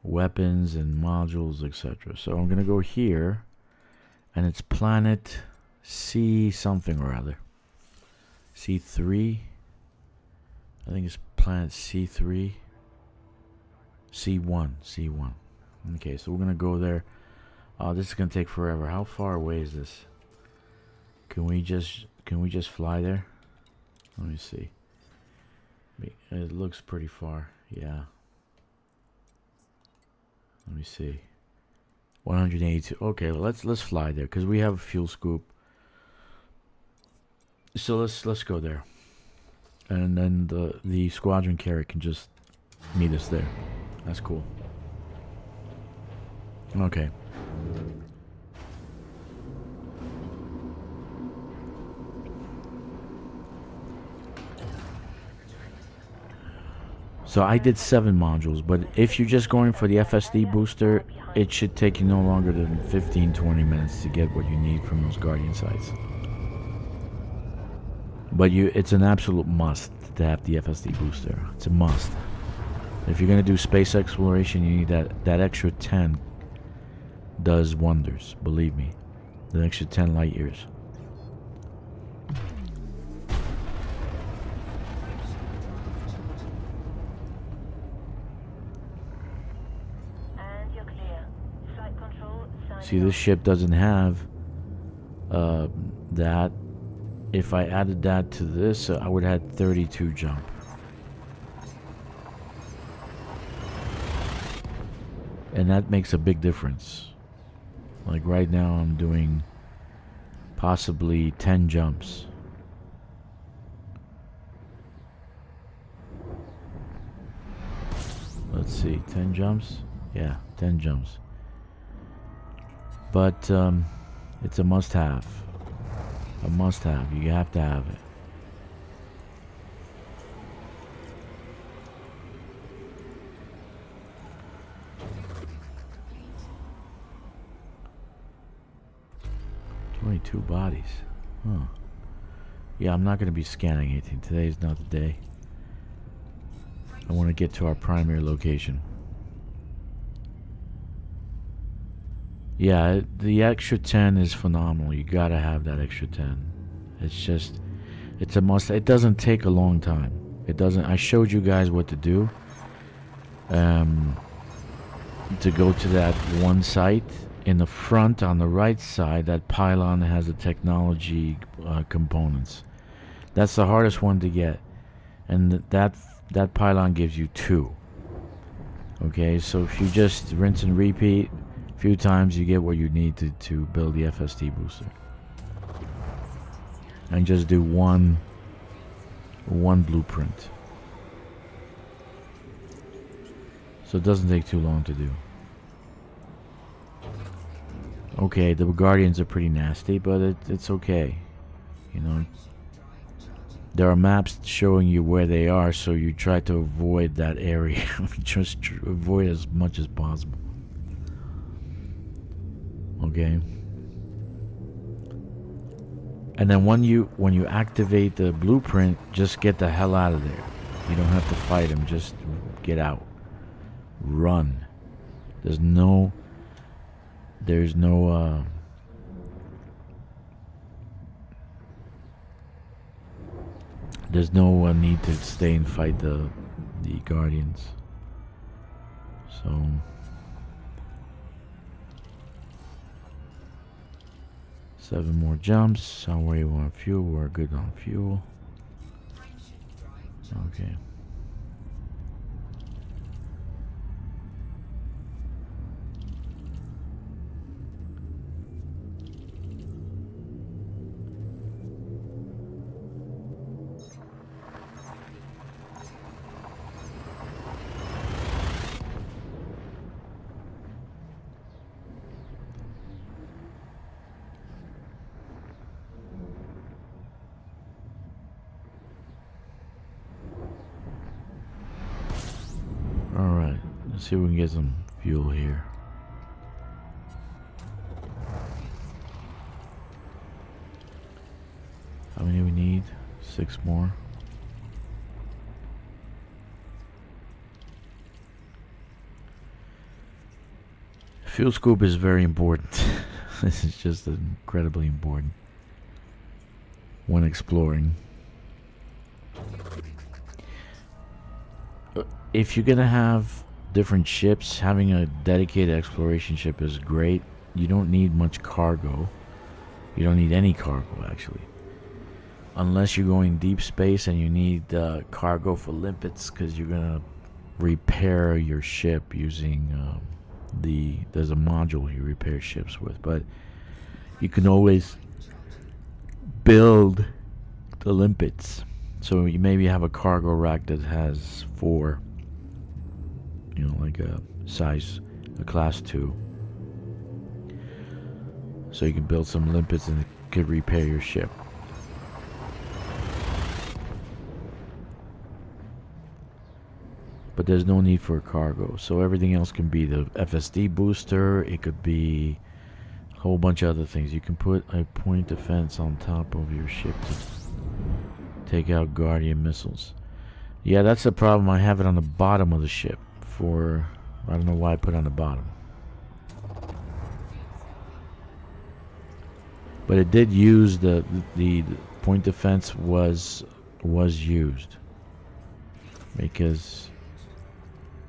weapons and modules, etc. So I'm gonna go here, and it's planet C something or other. C3. I think it's planet C3. C1. Okay, so we're gonna go there. This is gonna take forever. How far away is this? Can we just fly there? Let me see. It looks pretty far. Yeah. Let me see. 182. Okay, well, let's fly there, because we have a fuel scoop. So let's go there, and then the squadron carrier can just meet us there. That's cool. Okay. So I did 7 modules, but if you're just going for the FSD booster, it should take you no longer than 15-20 minutes to get what you need from those Guardian sites. But it's an absolute must to have the FSD booster. It's a must. If you're going to do space exploration, you need that extra 10 does wonders, believe me. The extra 10 light years. And you're clear. Flight control signing See, this ship doesn't have that. If I added that to this, I would have had 32 jump. And that makes a big difference. Like right now I'm doing possibly 10 jumps. Let's see, 10 jumps? Yeah, 10 jumps. But it's a must-have. A must-have. You have to have it. Only 2 bodies. Huh. Yeah, I'm not going to be scanning anything. Today's not the day. I want to get to our primary location. Yeah, the extra 10 is phenomenal. You got to have that extra 10. It's just, it's a must. It doesn't take a long time. It doesn't. I showed you guys what to do. To go to that one site. In the front, on the right side, that pylon has the technology components. That's the hardest one to get, and that pylon gives you 2. Okay, so if you just rinse and repeat a few times, you get what you need to build the FSD booster, and just do one blueprint. So it doesn't take too long to do. Okay, the Guardians are pretty nasty, but it's okay. You know, there are maps showing you where they are, so you try to avoid that area. Just avoid as much as possible. Okay. And then when you activate the blueprint, just get the hell out of there. You don't have to fight him. Just get out. Run. There's no need to stay and fight the Guardians. So 7 more jumps. I'll worry on fuel. We're good on fuel. Okay. Alright, let's see if we can get some fuel here. How many do we need? 6 more. Fuel scoop is very important. This is just incredibly important when exploring. If you're gonna have different ships, having a dedicated exploration ship is great. You don't need much cargo. You don't need any cargo, actually. Unless you're going deep space and you need cargo for limpets, because you're gonna repair your ship using there's a module you repair ships with, but you can always build the limpets. So you maybe have a cargo rack that has 4, you know, like a class 2. So you can build some limpets and it could repair your ship. But there's no need for a cargo. So everything else can be the FSD booster. It could be a whole bunch of other things. You can put a point defense on top of your ship to take out Guardian missiles. Yeah, that's the problem. I have it on the bottom of the ship. I don't know why I put it on the bottom. But it did use the point defense was used, because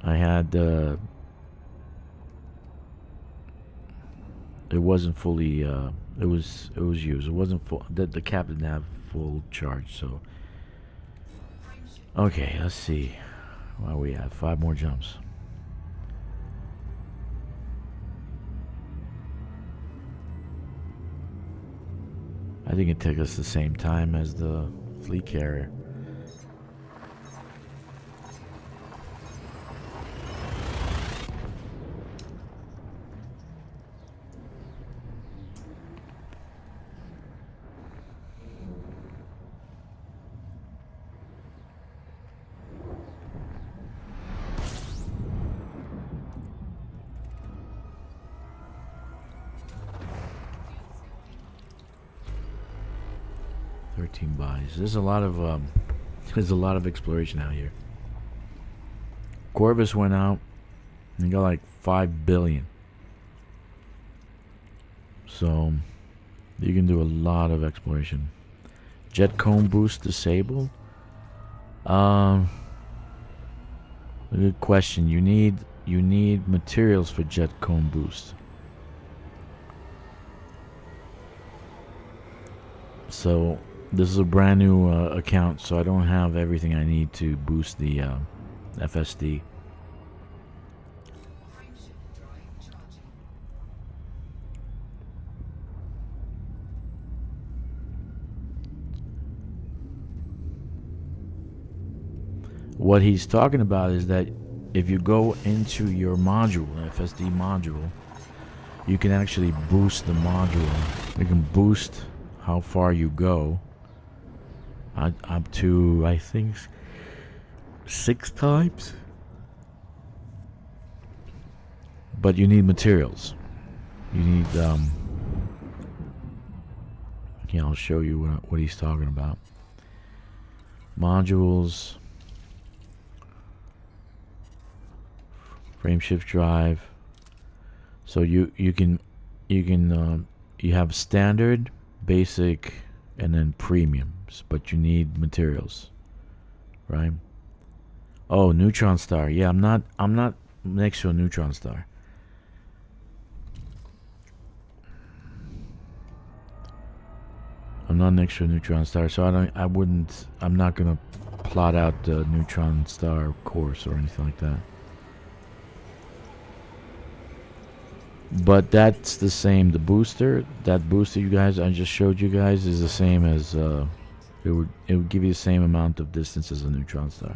I had it wasn't fully it was used. It wasn't full. The cap didn't have full charge. So okay, let's see. Where we at? 5 more jumps. I think it took us the same time as the fleet carrier. 13 bodies. There's a lot of there's a lot of exploration out here. Corvus went out and got like 5 billion. So you can do a lot of exploration. Jet cone boost disabled. A good question. You need materials for jet cone boost. So this is a brand new account, so I don't have everything I need to boost the FSD. What he's talking about is that if you go into your module, FSD module, you can actually boost the module. You can boost how far you go up to, I think, 6 times. But you need materials. You need, yeah, I'll show you what he's talking about. Modules. Frame shift drive. So you have standard, basic, and then premiums, but you need materials, right? Oh, neutron star. Yeah, I'm not next to a neutron star. I'm not next to a neutron star, so I'm not gonna plot out the neutron star course or anything like that. But that's the same. The booster, that booster you guys I just showed you guys, is the same as it would give you the same amount of distance as a neutron star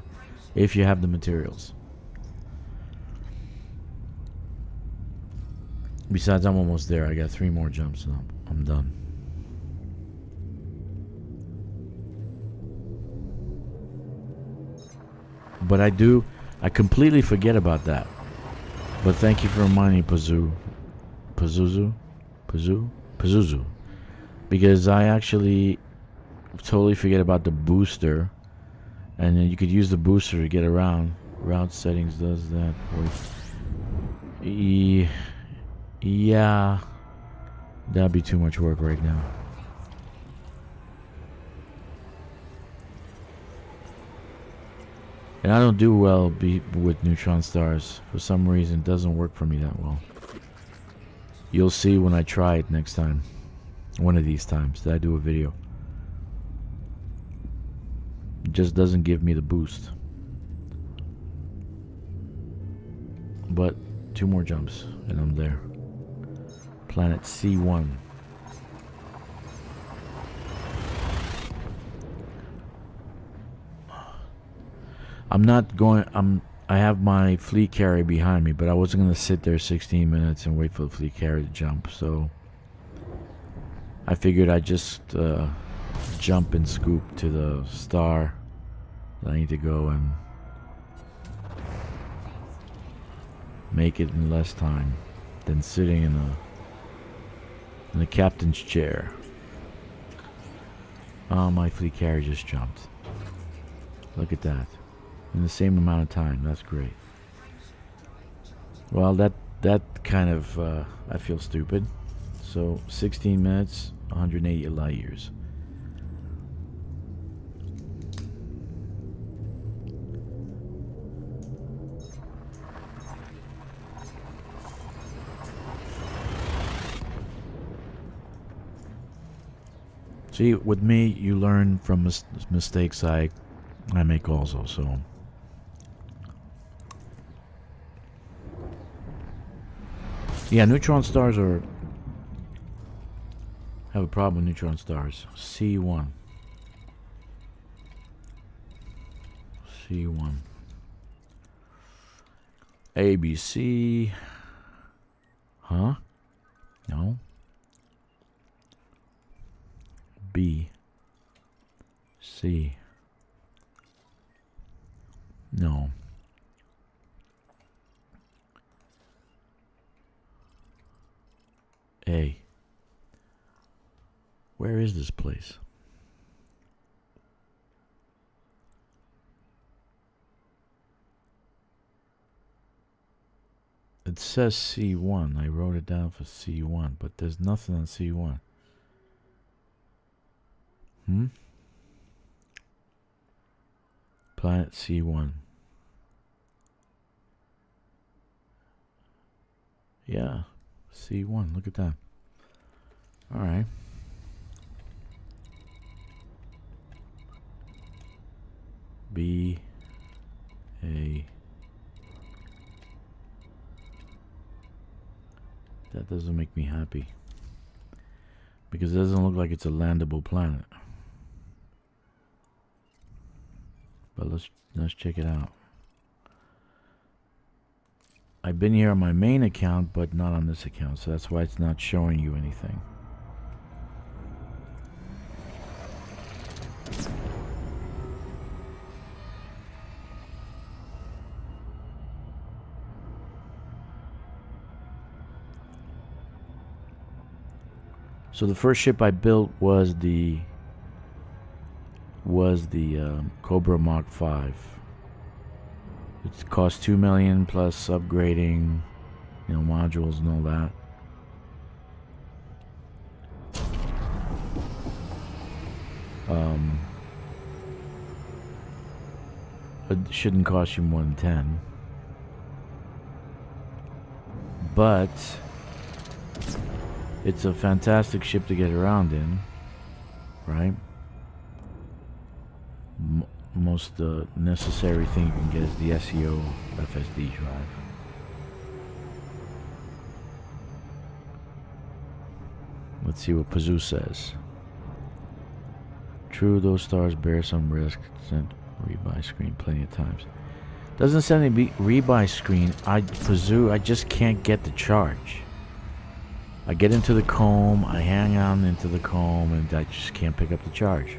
if you have the materials. Besides, I'm almost there. I got 3 more jumps and I'm done. But I completely forget about that. But thank you for reminding me, Pazuzu, because I actually totally forget about the booster, and then you could use the booster to get around. Route settings does that for you. Yeah, that'd be too much work right now. And I don't do well with neutron stars. For some reason, it doesn't work for me that well. You'll see when I try it next time. One of these times that I do a video. It just doesn't give me the boost. But 2 more jumps and I'm there. Planet C1. I have my fleet carrier behind me, but I wasn't going to sit there 16 minutes and wait for the fleet carrier to jump, so I figured I'd just jump and scoop to the star that I need to go and make it in less time than sitting in the captain's chair. Oh, my fleet carrier just jumped. Look at that. In the same amount of time. That's great. Well, that kind of I feel stupid. So 16 minutes, 180 light years. See, with me, you learn from mistakes I make also. So. Yeah, neutron stars have a problem with neutron stars. C1. ABC. Huh? No. B. C. No. A. Where is this place? It says C1. I wrote it down for C1, but there's nothing on C1. Planet C1. Yeah, C1. Look at that. All right. B A. That doesn't make me happy because it doesn't look like it's a landable planet. But let's check it out. I've been here on my main account, but not on this account, so that's why it's not showing you anything. So the first ship I built was the Cobra Mark 5. It cost $2 million plus upgrading, modules and all that. It shouldn't cost you more than 10. But it's a fantastic ship to get around in, right? Most necessary thing you can get is the SEO FSD drive. Let's see what Pazoo says. True, those stars bear some risk. Sent rebuy screen plenty of times. Doesn't send any rebuy screen. Pazoo, I just can't get the charge. I get into the comb, I hang on into the comb, and I just can't pick up the charge.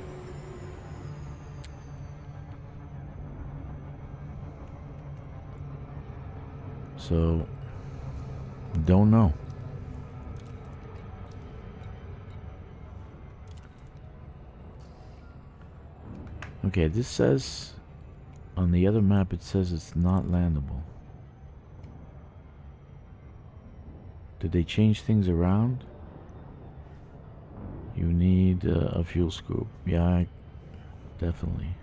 So, don't know. Okay, this says, on the other map it says it's not landable. Did they change things around? You need a fuel scoop. Yeah, definitely.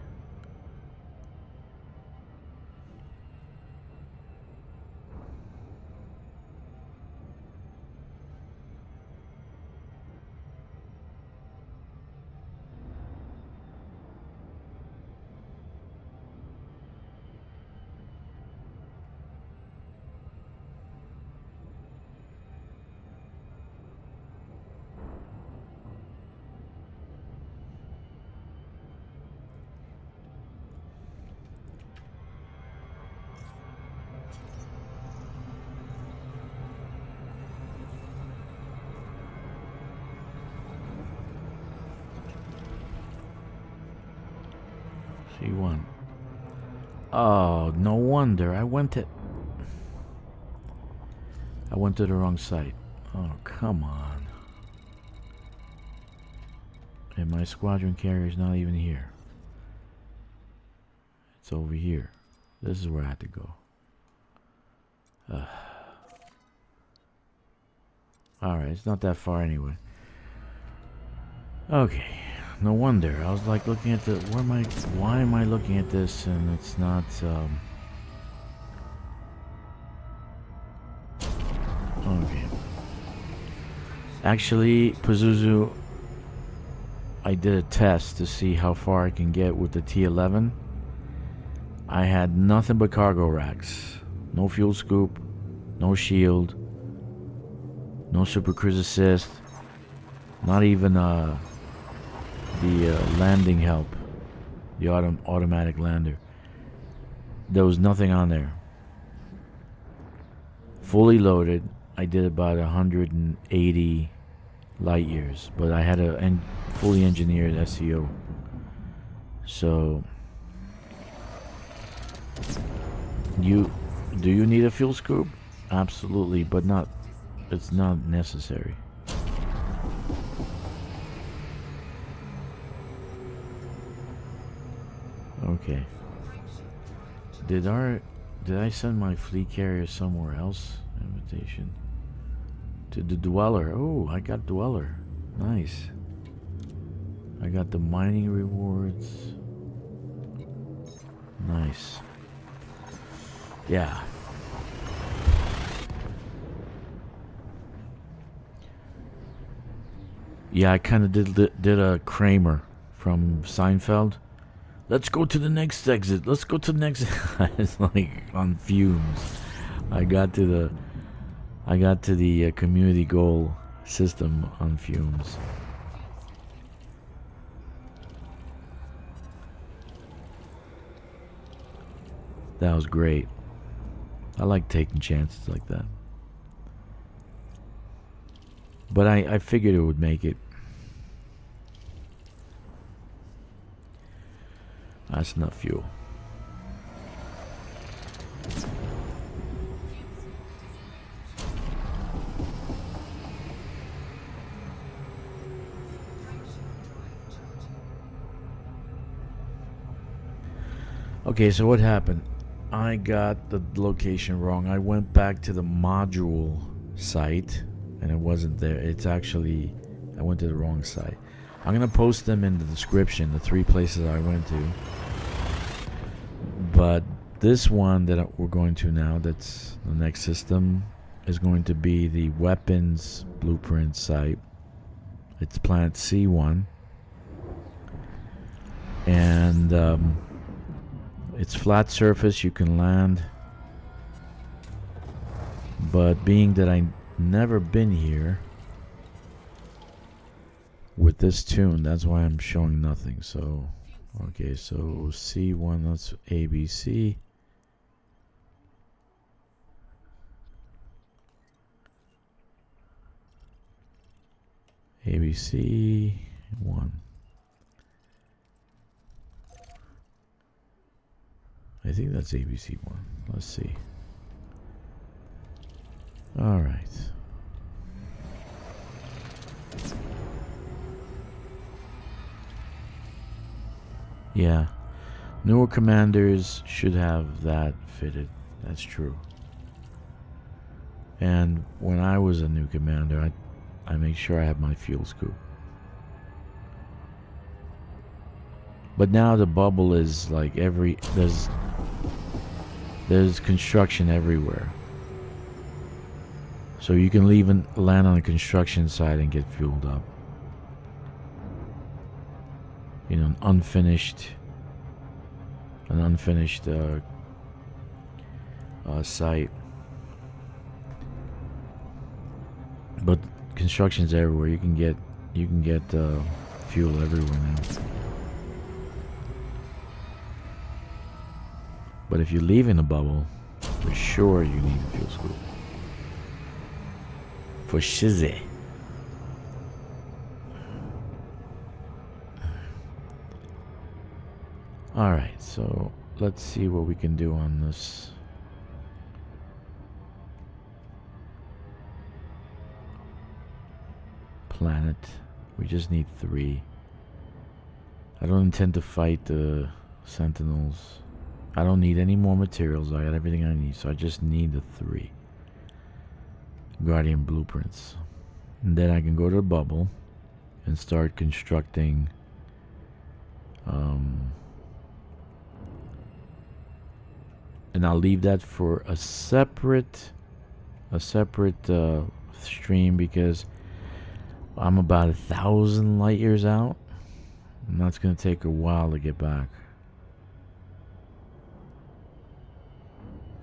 C1. Oh, no wonder. I went to the wrong site. Oh, come on. And my squadron carrier is not even here. It's over here. This is where I had to go. Alright, it's not that far anyway. Okay. No wonder. I was like looking at the... Why am I looking at this and it's not... Okay. Actually, Pazuzu, I did a test to see how far I can get with the T11. I had nothing but cargo racks. No fuel scoop. No shield. No super cruise assist. Not even the landing help, the automatic lander. There was nothing on there. Fully loaded. I did about 180 light years, but I had a fully engineered SEO. So, do you need a fuel scoop? Absolutely, but not. It's not necessary. Okay. Did I send my fleet carrier somewhere else Invitation to the Dweller. Oh, I got Dweller. Nice. I got the mining rewards. Nice. Yeah. Yeah, I kind of did a Kramer from Seinfeld. Let's go to the next exit. Let's go to the next. It's like on fumes. I got to the community goal system on fumes. That was great. I like taking chances like that. But I figured it would make it. That's enough fuel. Okay, so what happened? I got the location wrong. I went back to the module site and it wasn't there. It's actually, I went to the wrong site. I'm going to post them in the description, the 3 places I went to. But this one that we're going to now, that's the next system, is going to be the weapons blueprint site. It's planet C1. And it's flat surface, you can land. But being that I never been here with this tune, that's why I'm showing nothing. So okay, so C1, that's ABC. ABC 1. I think that's ABC 1. Let's see. All right. Yeah. Newer commanders should have that fitted. That's true. And when I was a new commander, I make sure I have my fuel scoop. But now the bubble is like there's construction everywhere. So you can leave and land on a construction site and get fueled up. You know, an unfinished site. But construction's everywhere. You can get fuel everywhere now. But if you leave in a bubble, for sure you need a fuel scoop. For shizzy. Alright, so let's see what we can do on this. Planet. We just need 3. I don't intend to fight the Sentinels. I don't need any more materials. I got everything I need, so I just need the 3 Guardian blueprints. And then I can go to the bubble and start constructing and I'll leave that for a separate stream, because I'm about 1,000 light years out, and that's going to take a while to get back.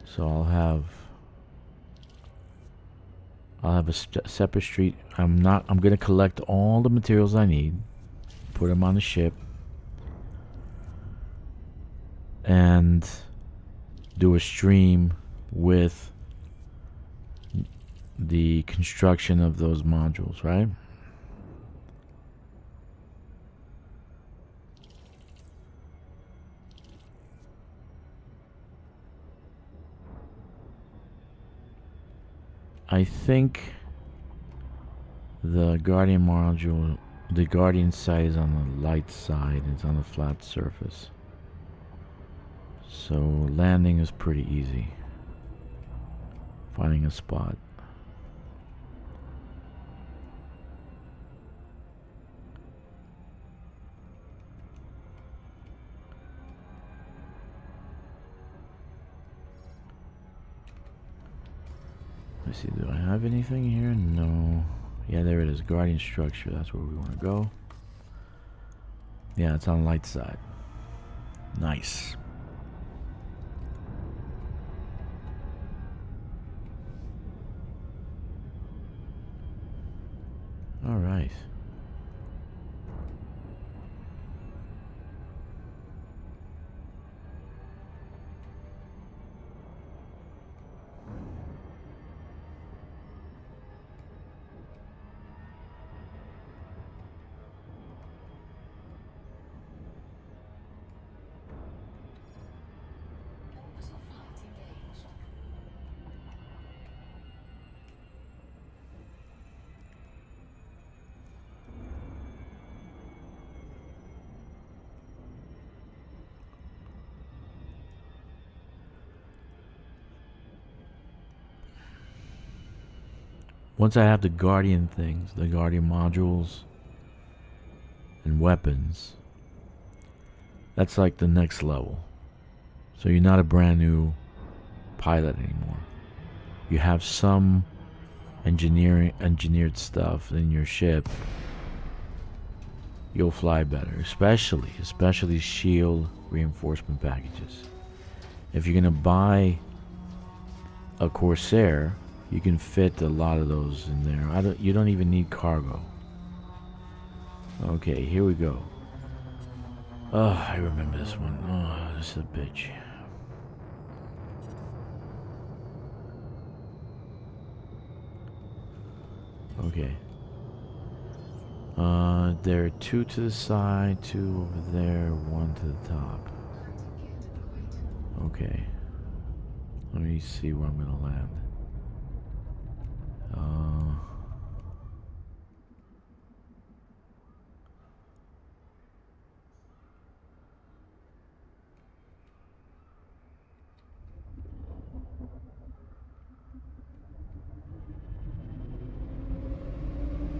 So I'll have a separate street. I'm going to collect all the materials I need, put them on the ship, and do a stream with the construction of those modules, right? I think the Guardian module, the Guardian side is on the light side, it's on the flat surface. So landing is pretty easy Finding a spot. Let's see, do I have anything here? No. Yeah, there it is. Guardian structure. That's where we want to go. Yeah, it's on light side. Nice. All right. Orbital flight engaged. Once I have the Guardian things, the Guardian modules and weapons, that's like the next level. So you're not a brand new pilot anymore. You have some engineered stuff in your ship. You'll fly better, especially shield reinforcement packages. If you're gonna buy a Corsair, you can fit a lot of those in there. You don't even need cargo. Okay, here we go. Oh, I remember this one. Oh, this is a bitch. Okay. There are 2 to the side, 2 over there, 1 to the top. Landing gear deployed. Okay. Let me see where I'm gonna land.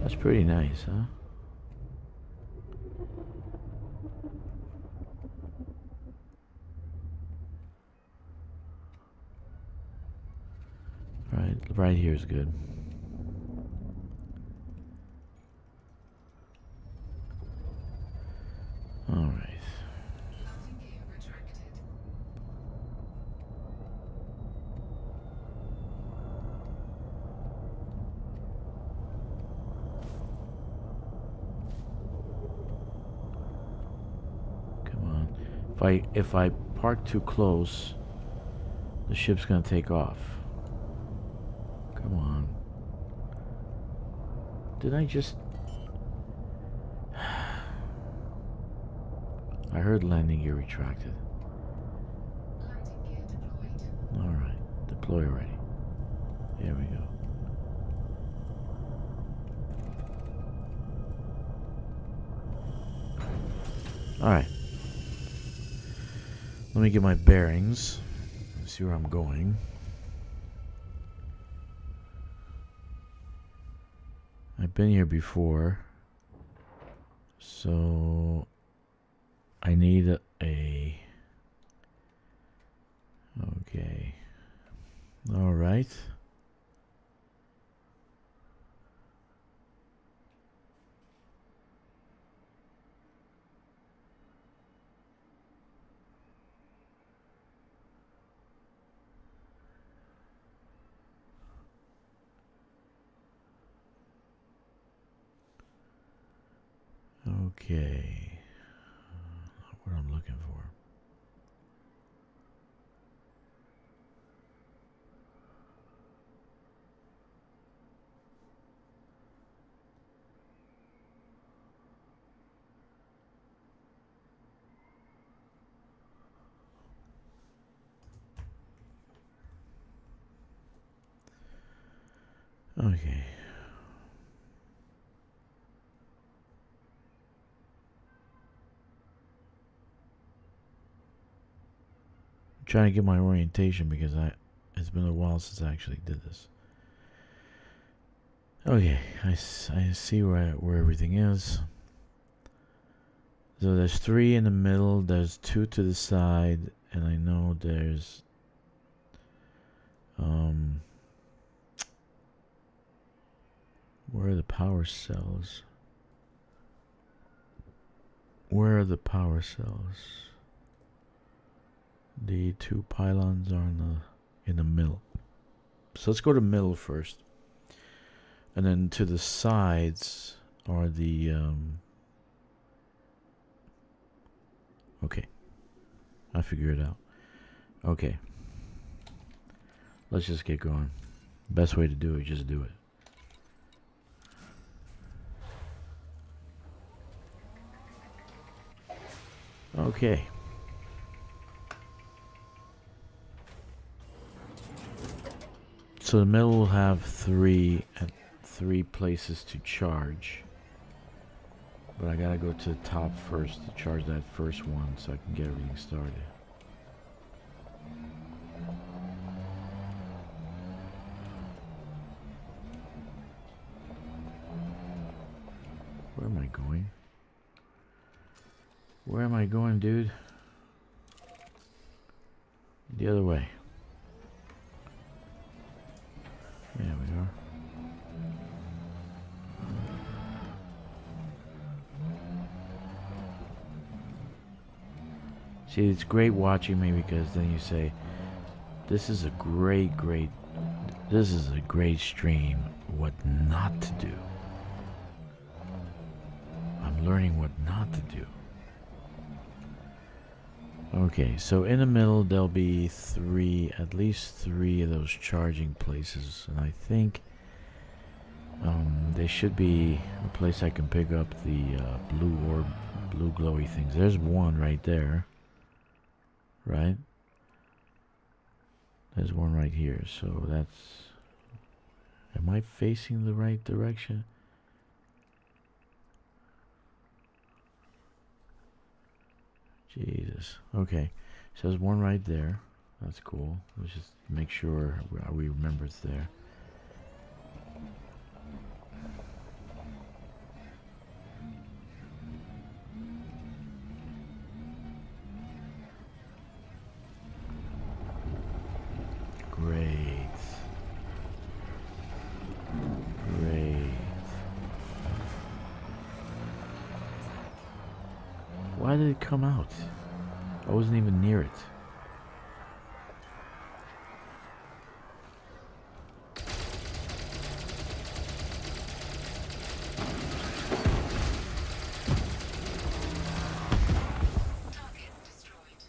That's pretty nice, huh? Right here is good. All right. Landing gear retracted. Come on. If I park too close, the ship's gonna take off. Come on. Did I just... I heard landing gear retracted. Landing gear deployed. Alright. Deploy already. Here we go. Alright. Let me get my bearings. See where I'm going. I've been here before, so I need a okay. All right. Okay. Not what I'm looking for. Okay. I'm trying to get my orientation because It's been a while since I actually did this. Okay, I see where everything is. So there's 3 in the middle, there's 2 to the side, and I know there's where are the power cells? Where are the power cells? The 2 pylons are in the middle. So let's go to middle first. And then to the sides are the okay. I figure it out. Okay. Let's just get going. Best way to do it, just do it. Okay. So the middle will have 3 places to charge. But I gotta go to the top first to charge that first one so I can get everything started. Where am I going? Where am I going, dude? The other way. There we are. See, it's great watching me because then you say, this is a great stream, what not to do. I'm learning what not to do. Okay, so in the middle there'll be at least three of those charging places, and I think there should be a place I can pick up the blue glowy things. There's one right there, right? There's one right here, so that's... Am I facing the right direction? Jesus. Okay, so there's one right there. That's cool. Let's just make sure we remember it's there. Great. Great. Why did it come out? I wasn't even near it. Target destroyed.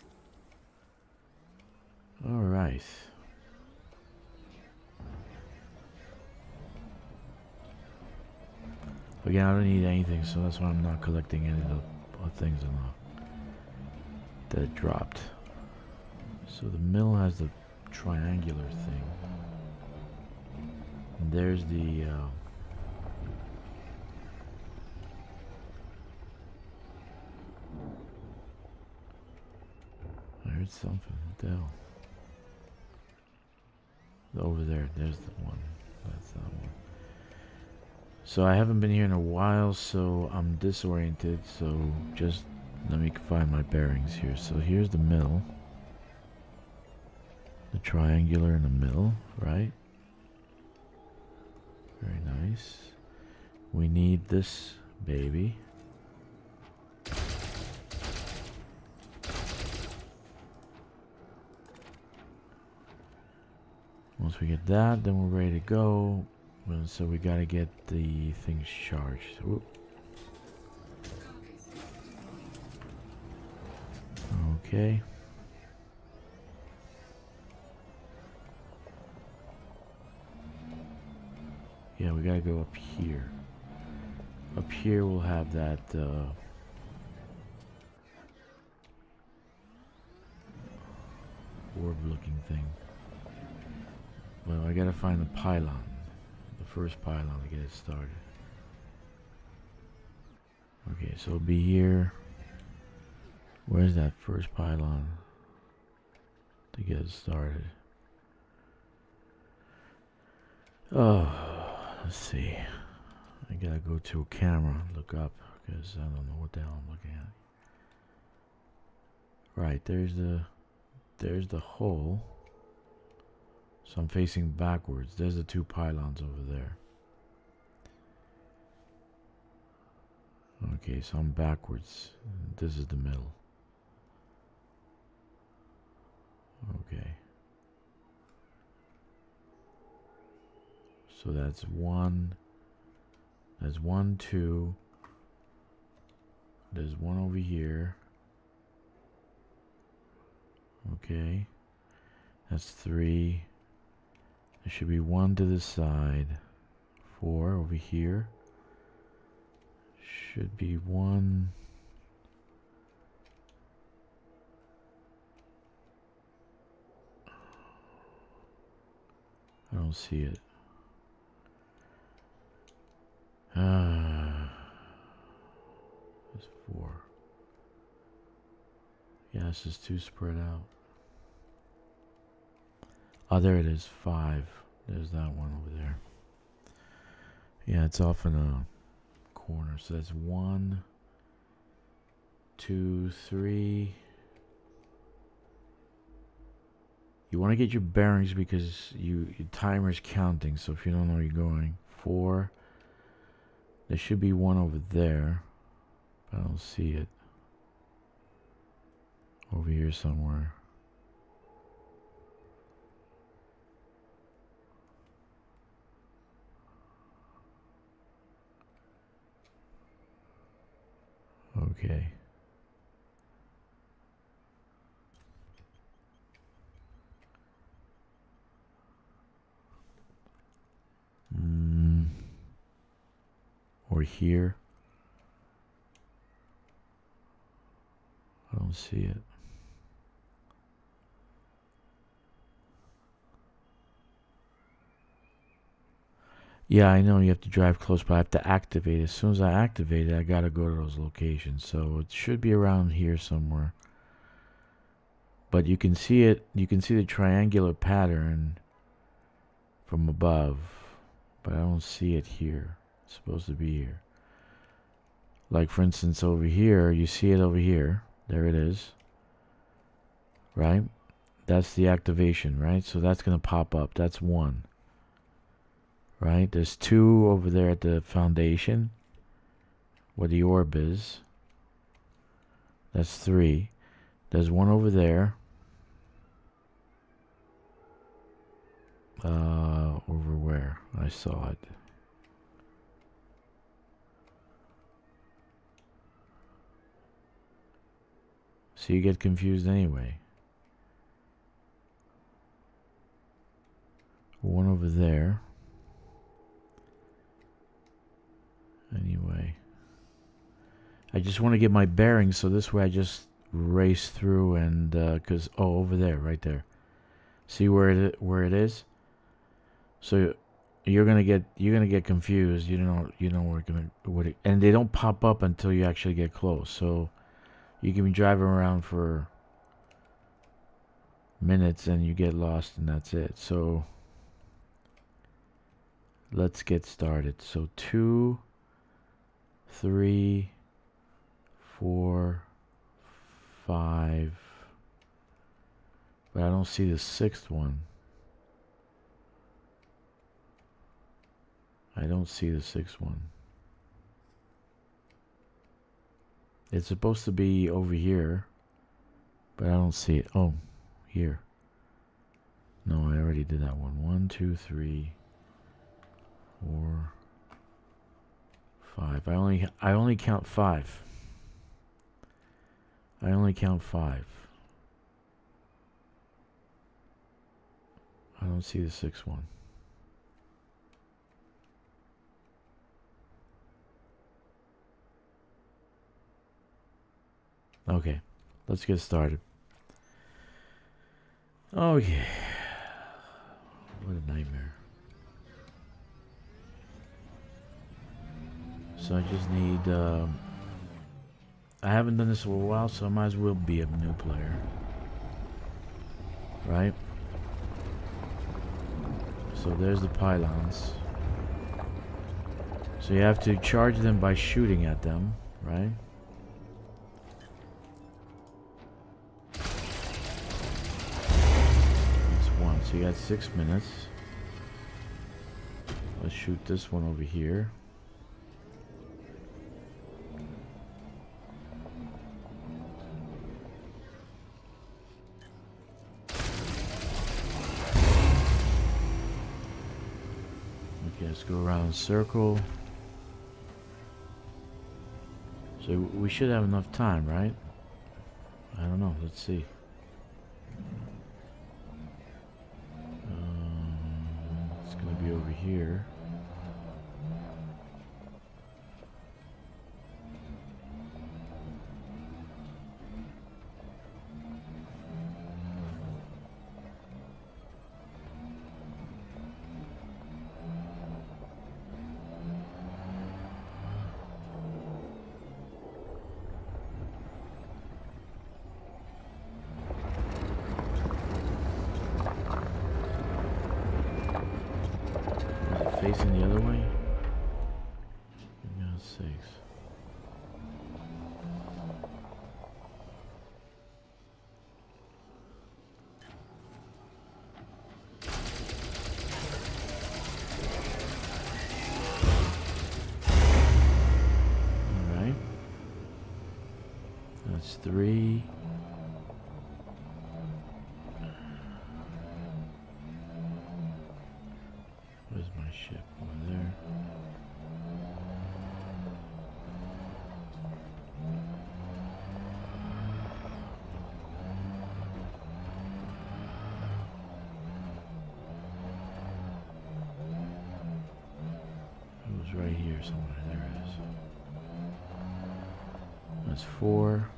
All right. Again, I don't need anything, so that's why I'm not collecting any of the things that dropped. So the middle has the triangular thing. And there's the I heard something. What the hell? Over there, there's the one. That's that one. So I haven't been here in a while, so I'm disoriented, so just let me find my bearings here. So here's the middle. The triangular in the middle, right? Very nice. We need this baby. Once we get that, then we're ready to go. Well, so we gotta get the things charged. Whoop. Okay. Yeah, we gotta go up here. Up here we'll have that orb looking thing. Well, I gotta find the pylon. The first pylon to get it started. Okay, so it'll be here. Where's that first pylon to get it started? Oh, let's see. I gotta go to a camera, look up, because I don't know what the hell I'm looking at. Right, there's the hole. So I'm facing backwards. There's the two pylons over there. Okay, so I'm backwards. This is the middle. Okay. So that's one. There's 1, 2. There's one over here. Okay. That's 3. There should be 1 to the side. 4 over here. Should be 1. I don't see it. There's 4. Yeah, this is too spread out. Oh, there it is. 5. There's that one over there. Yeah, it's off in a corner. So that's 1, 2, 3. You want to get your bearings because your timer's counting. So if you don't know where you're going, 4. There should be 1 over there, but I don't see it. Over here somewhere. Okay. Or here. I don't see it. Yeah, I know you have to drive close, but I have to activate it. As soon as I activate it, I gotta go to those locations. So it should be around here somewhere. But you can see it. You can see the triangular pattern from above, but I don't see it here. It's supposed to be here. Like for instance, over here, you see it over here. There it is. Right? That's the activation, right? So that's gonna pop up. That's 1. Right? There's 2 over there at the foundation where the orb is. That's 3. There's 1 over there. Over where? I saw it. So you get confused anyway. 1 over there. Anyway, I just want to get my bearings, so this way I just race through and cause over there, right there. See where it is? So you're gonna get confused. You know and they don't pop up until you actually get close. So you can be driving around for minutes and you get lost and that's it. So let's get started. So 2, 3, 4, 5, but I don't see the 6th one. I don't see the 6th one. It's supposed to be over here, but I don't see it. Oh, here. No, I already did that one. 1, 2, 3, 4, 5. I only count 5. I only count 5. I don't see the 6th one. Okay, let's get started. Oh yeah. What a nightmare. So I just need, I haven't done this for a while, so I might as well be a new player. Right? So there's the pylons. So you have to charge them by shooting at them, right? That's one. So you got 6 minutes. Let's shoot this one over here. Okay, let's go around in a circle. So we should have enough time, right? I don't know. Let's see. It's gonna be over here. Facing the other way? For God's sakes. Alright. That's 3. Where's my ship? Over there. It was right here somewhere. There it is. That's 4.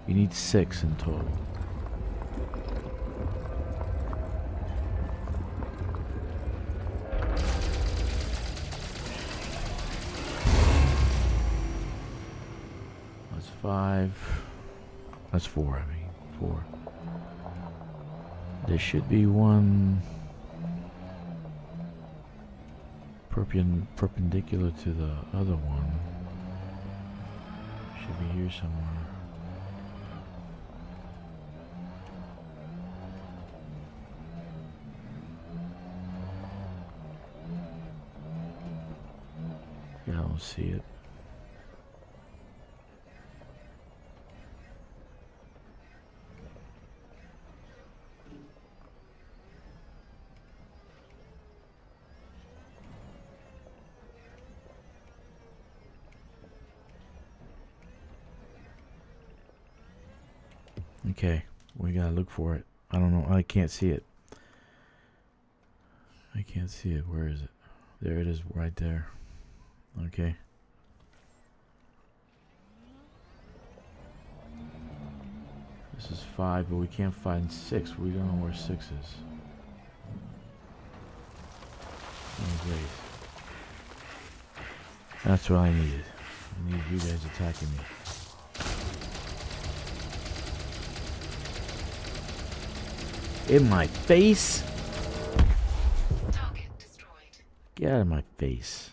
You need 6 in total. That's 5. That's 4, I mean. 4. There should be one perpendicular to the other one. Should be here somewhere. Yeah, I don't see it. Okay, we gotta look for it. I don't know. I can't see it. I can't see it. Where is it? There it is, right there. Okay. This is 5, but we can't find 6. We don't know where 6 is. Oh, great. That's what I needed. I need you guys attacking me. In my face? Target destroyed. Get out of my face.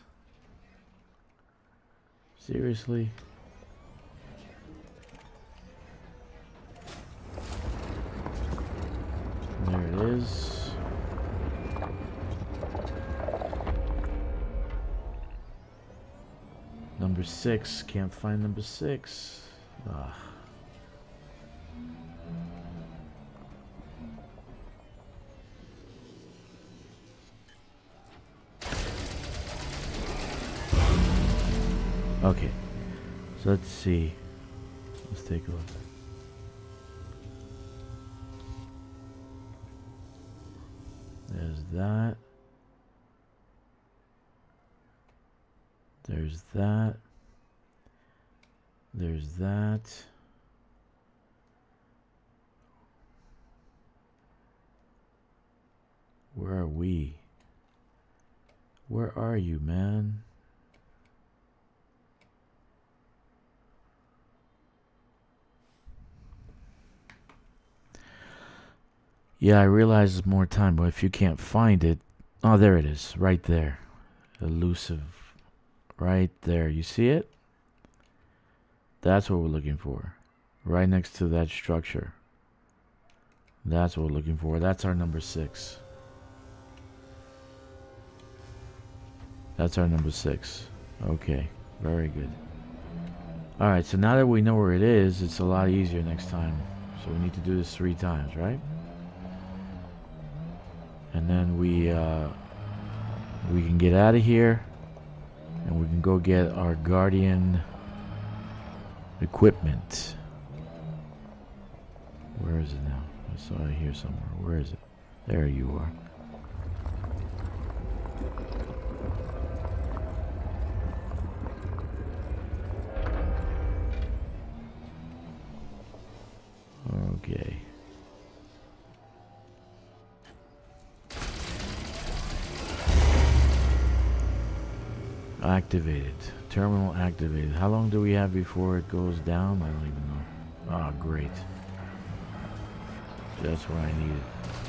Seriously? There it is. Number 6. Can't find number 6. Ah. Okay, so let's see. Let's take a look. There's that. There's that. There's that. Where are we? Where are you, man? Yeah, I realize it's more time, but if you can't find it, Oh, there it is. Right there. Elusive. Right there. You see it? That's what we're looking for. Right next to that structure. That's what we're looking for. That's our number 6. That's our number 6. Okay. Very good. Alright, so now that we know where it is, it's a lot easier next time. So we need to do this 3 times, right? And then we can get out of here. And we can go get our Guardian equipment. Where is it now? I saw it here somewhere. Where is it? There you are. Okay. Activated. Terminal activated. How long do we have before it goes down? I don't even know. Ah, great. That's what I needed.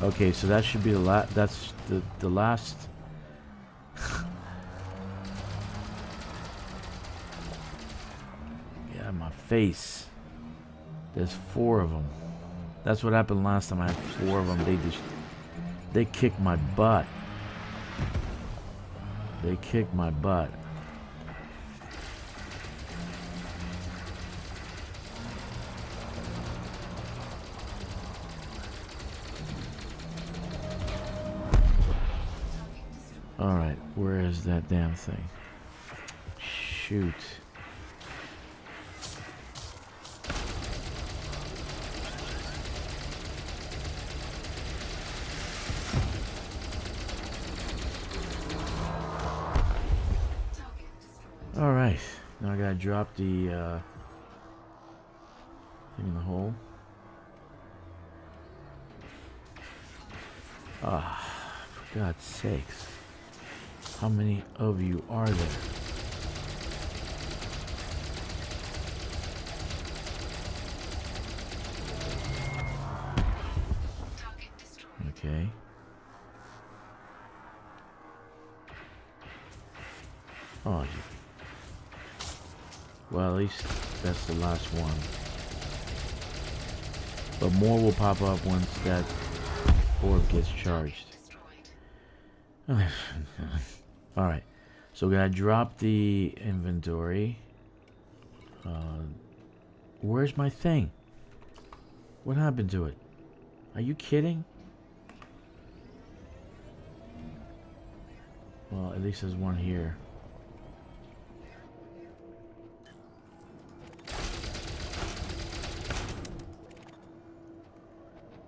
Okay, so that should be the last. That's the last. Yeah, my face. There's 4 of them. That's what happened last time. I had 4 of them. They kicked my butt. They kicked my butt. Alright, where is that damn thing? Shoot. Alright, now I gotta drop the thing in the hole. Ah, for God's sakes. How many of you are there? Okay. Oh, well, at least that's the last one. But more will pop up once that orb gets charged. Alright, so we gotta drop the inventory. Where's my thing? What happened to it? Are you kidding? Well, at least there's one here.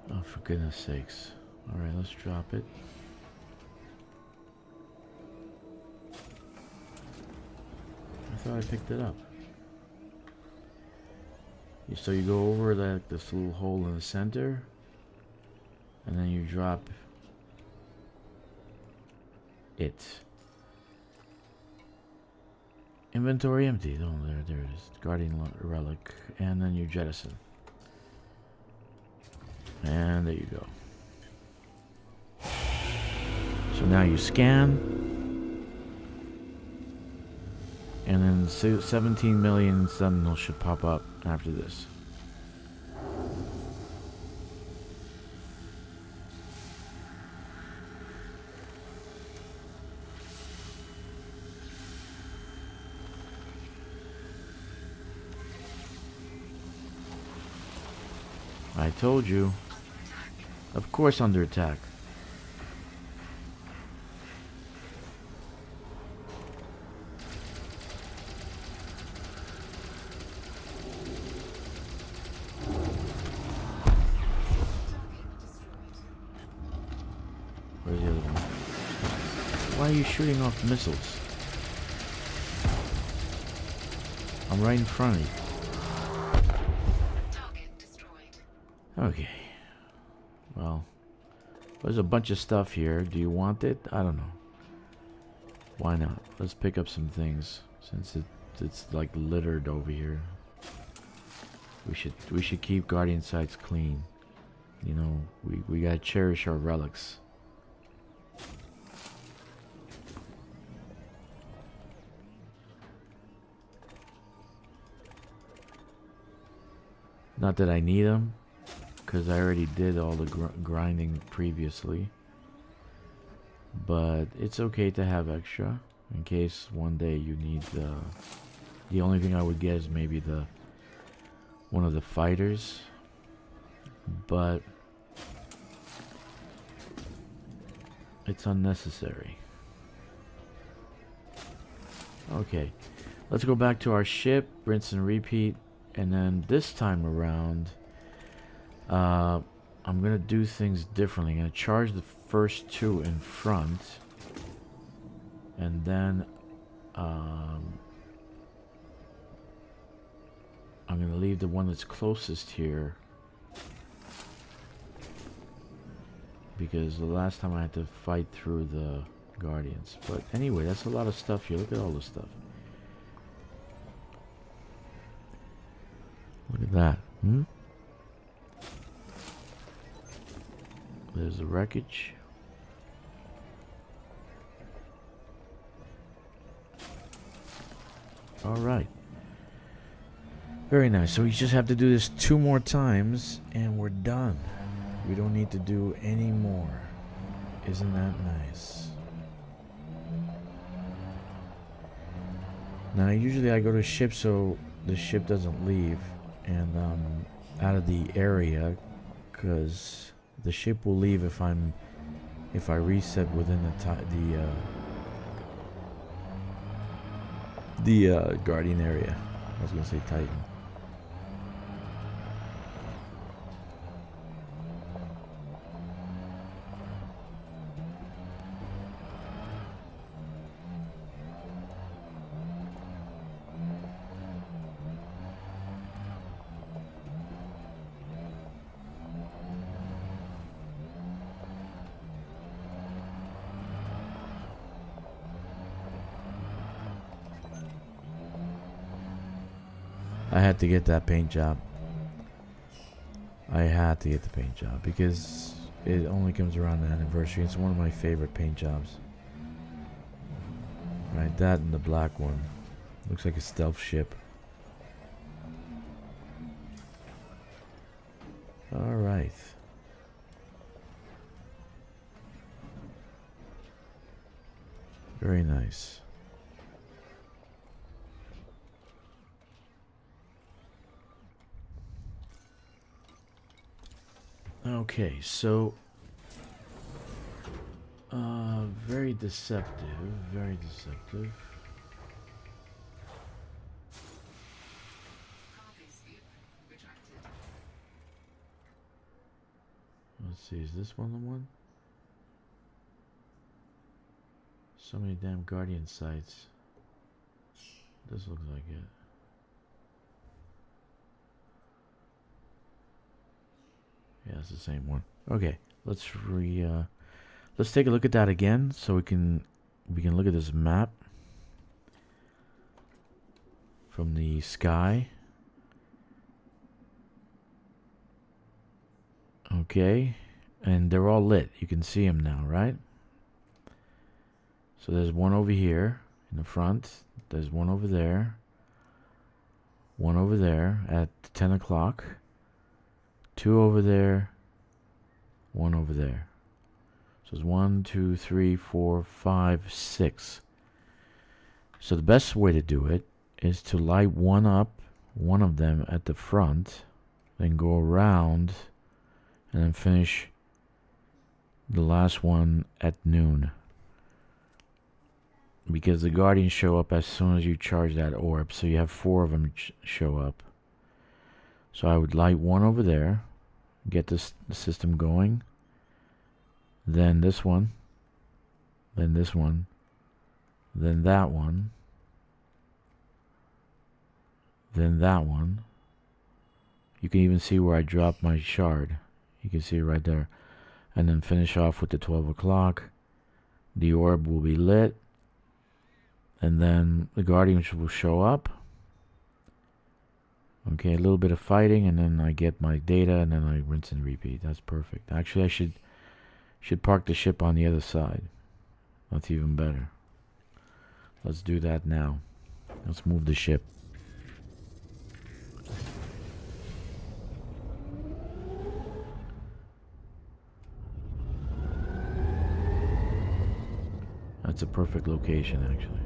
Oh, for goodness sakes. Alright, let's drop it. I thought I picked it up. So you go over this little hole in the center, and then you drop it. Inventory empty. Oh, there it is. Guardian relic, and then you jettison. And there you go. So now you scan. And then 17 million sentinels should pop up after this. I told you. Of course under attack. Where's the other one? Why are you shooting off missiles? I'm right in front of you. Okay. Well, there's a bunch of stuff here. Do you want it? I don't know. Why not? Let's pick up some things since it's like littered over here. We should keep Guardian sites clean. You know, we gotta cherish our relics. Not that I need them, because I already did all the grinding previously. But it's okay to have extra in case one day you need the only thing I would get is maybe one of the fighters, but it's unnecessary. Okay, let's go back to our ship, rinse and repeat, and then this time around I'm gonna do things differently. I'm gonna charge the first two in front, and then I'm gonna leave the one that's closest here, because the last time I had to fight through the Guardians. But anyway, that's a lot of stuff here. Look at all this stuff. Look at that. There's the wreckage. Alright. Very nice. So we just have to do this 2 more times and we're done. We don't need to do any more. Isn't that nice? Now usually I go to ship so the ship doesn't leave and out of the area, because the ship will leave if I reset within the Guardian area. I was gonna say Titan. I had to get that paint job. I had to get the paint job because it only comes around the anniversary. It's one of my favorite paint jobs. Right, that and the black one. Looks like a stealth ship. Alright. Very nice. Okay, so very deceptive, very deceptive. Let's see, is this one the one? So many damn Guardian sites. This looks like it. Yeah, it's the same one. Okay, let's take a look at that again, so we can look at this map from the sky. Okay, and they're all lit. You can see them now, right? So there's one over here in the front. There's one over there. One over there at 10 o'clock. 2 over there, 1 over there. So it's 1, 2, 3, 4, 5, 6. So the best way to do it is to light one of them at the front, then go around, and then finish the last one at noon. Because the Guardians show up as soon as you charge that orb, so you have 4 of them show up. So I would light one over there, get the system going, then this one, then this one, then that one, then that one. You can even see where I dropped my shard. You can see it right there. And then finish off with the 12 o'clock. The orb will be lit. And then the Guardians will show up. Okay, a little bit of fighting, and then I get my data, and then I rinse and repeat. That's perfect. Actually, I should park the ship on the other side. That's even better. Let's do that now. Let's move the ship. That's a perfect location, actually.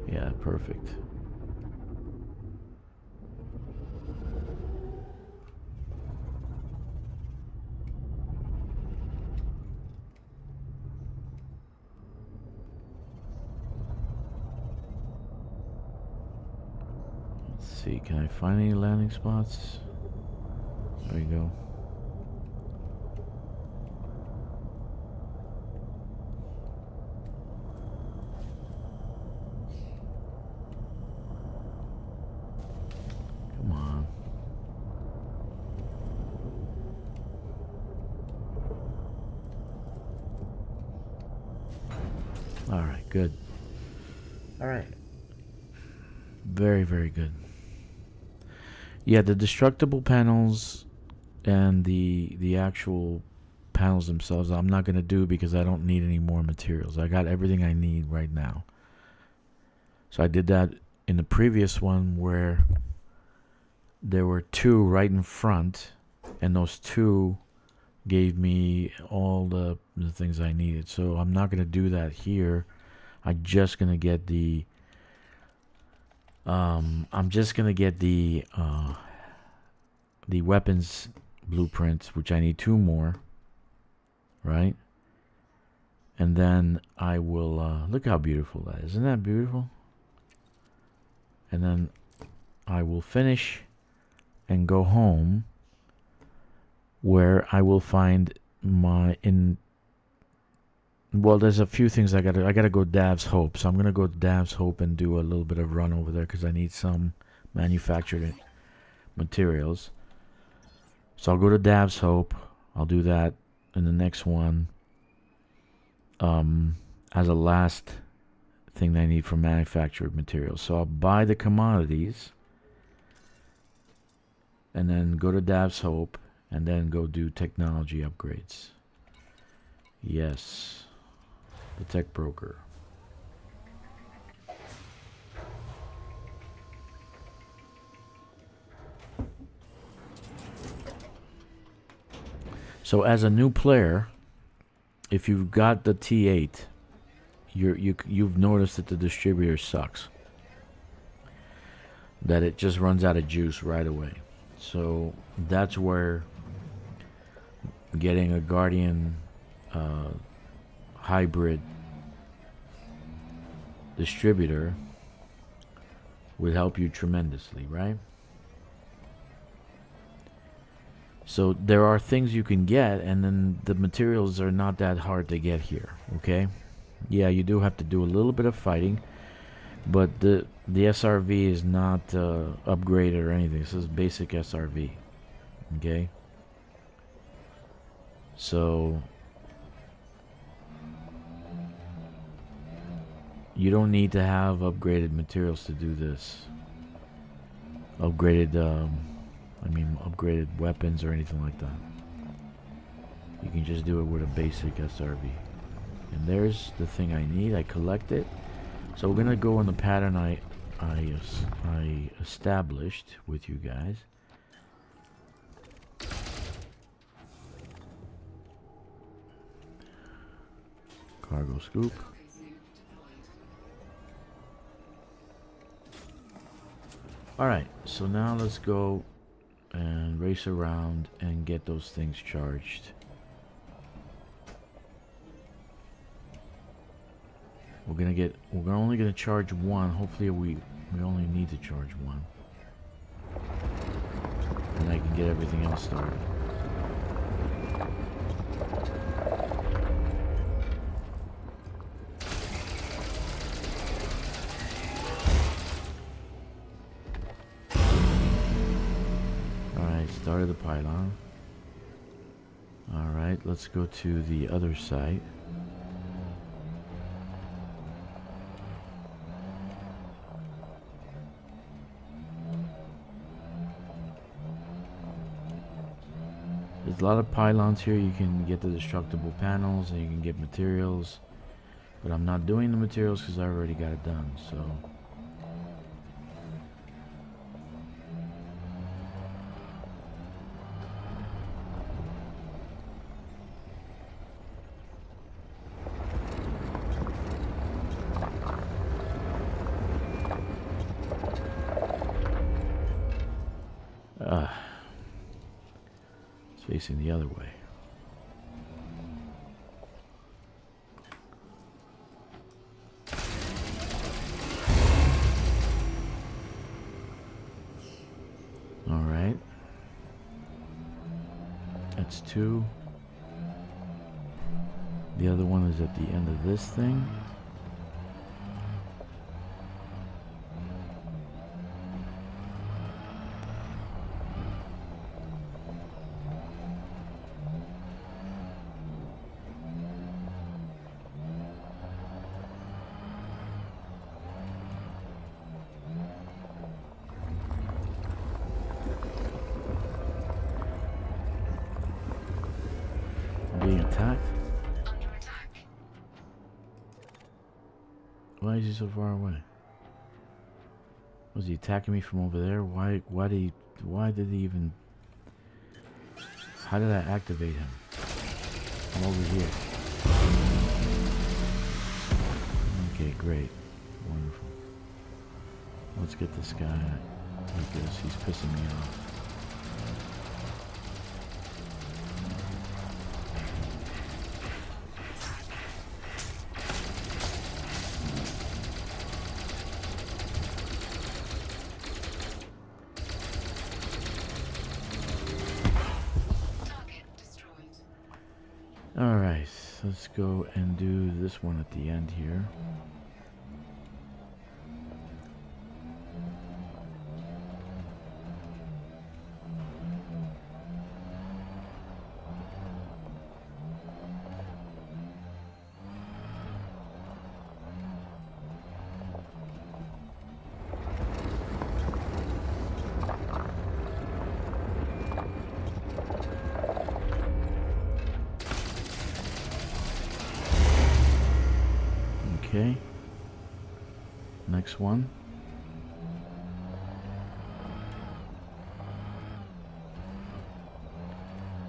Yeah, perfect. Let's see, can I find any landing spots? There you go. Come on. All right, good. All right. Very, very good. Yeah, the destructible panels and the actual panels themselves, I'm not going to do because I don't need any more materials. I got everything I need right now. So I did that in the previous one where there were two right in front, and those two gave me all the things I needed. So I'm not going to do that here. I'm just going to get the the weapons blueprints, which I need two more, right? And then I will look how beautiful that is. Isn't that beautiful? And then I will finish and go home, where I will find well, there's a few things I gotta go Dav's Hope. So I'm gonna go to Dav's Hope and do a little bit of run over there because I need some manufactured materials. So I'll go to Dav's Hope. I'll do that in the next one. As a last thing that I need for manufactured materials. So I'll buy the commodities and then go to Dav's Hope and then go do technology upgrades. Yes. The tech broker. So as a new player, if you've got the T8, you've noticed that the distributor sucks. That it just runs out of juice right away. So that's where getting a Guardian hybrid distributor would help you tremendously, right? So there are things you can get, and then the materials are not that hard to get here, okay? Yeah, you do have to do a little bit of fighting, but the SRV is not upgraded or anything. This is basic SRV, okay? So you don't need to have upgraded materials to do this. Upgraded weapons or anything like that. You can just do it with a basic SRV. And there's the thing I need. I collect it. So we're gonna go on the pattern I established with you guys. Cargo scoop. Alright, so now let's go and race around and get those things charged. We're only gonna charge one. Hopefully we only need to charge one. And I can get everything else started. Started the pylon. Alright, let's go to the other site. There's a lot of pylons here. You can get the destructible panels and you can get materials. But I'm not doing the materials because I already got it done, so... facing the other way. All right. That's 2. The other one is at the end of this thing. Being attacked? Under attack. Why is he so far away? Was he attacking me from over there? Why did he even... How did I activate him? I'm over here. Okay, great. Wonderful. Let's get this guy because he's pissing me off. Alright, let's go and do this one at the end here. Okay. Next one.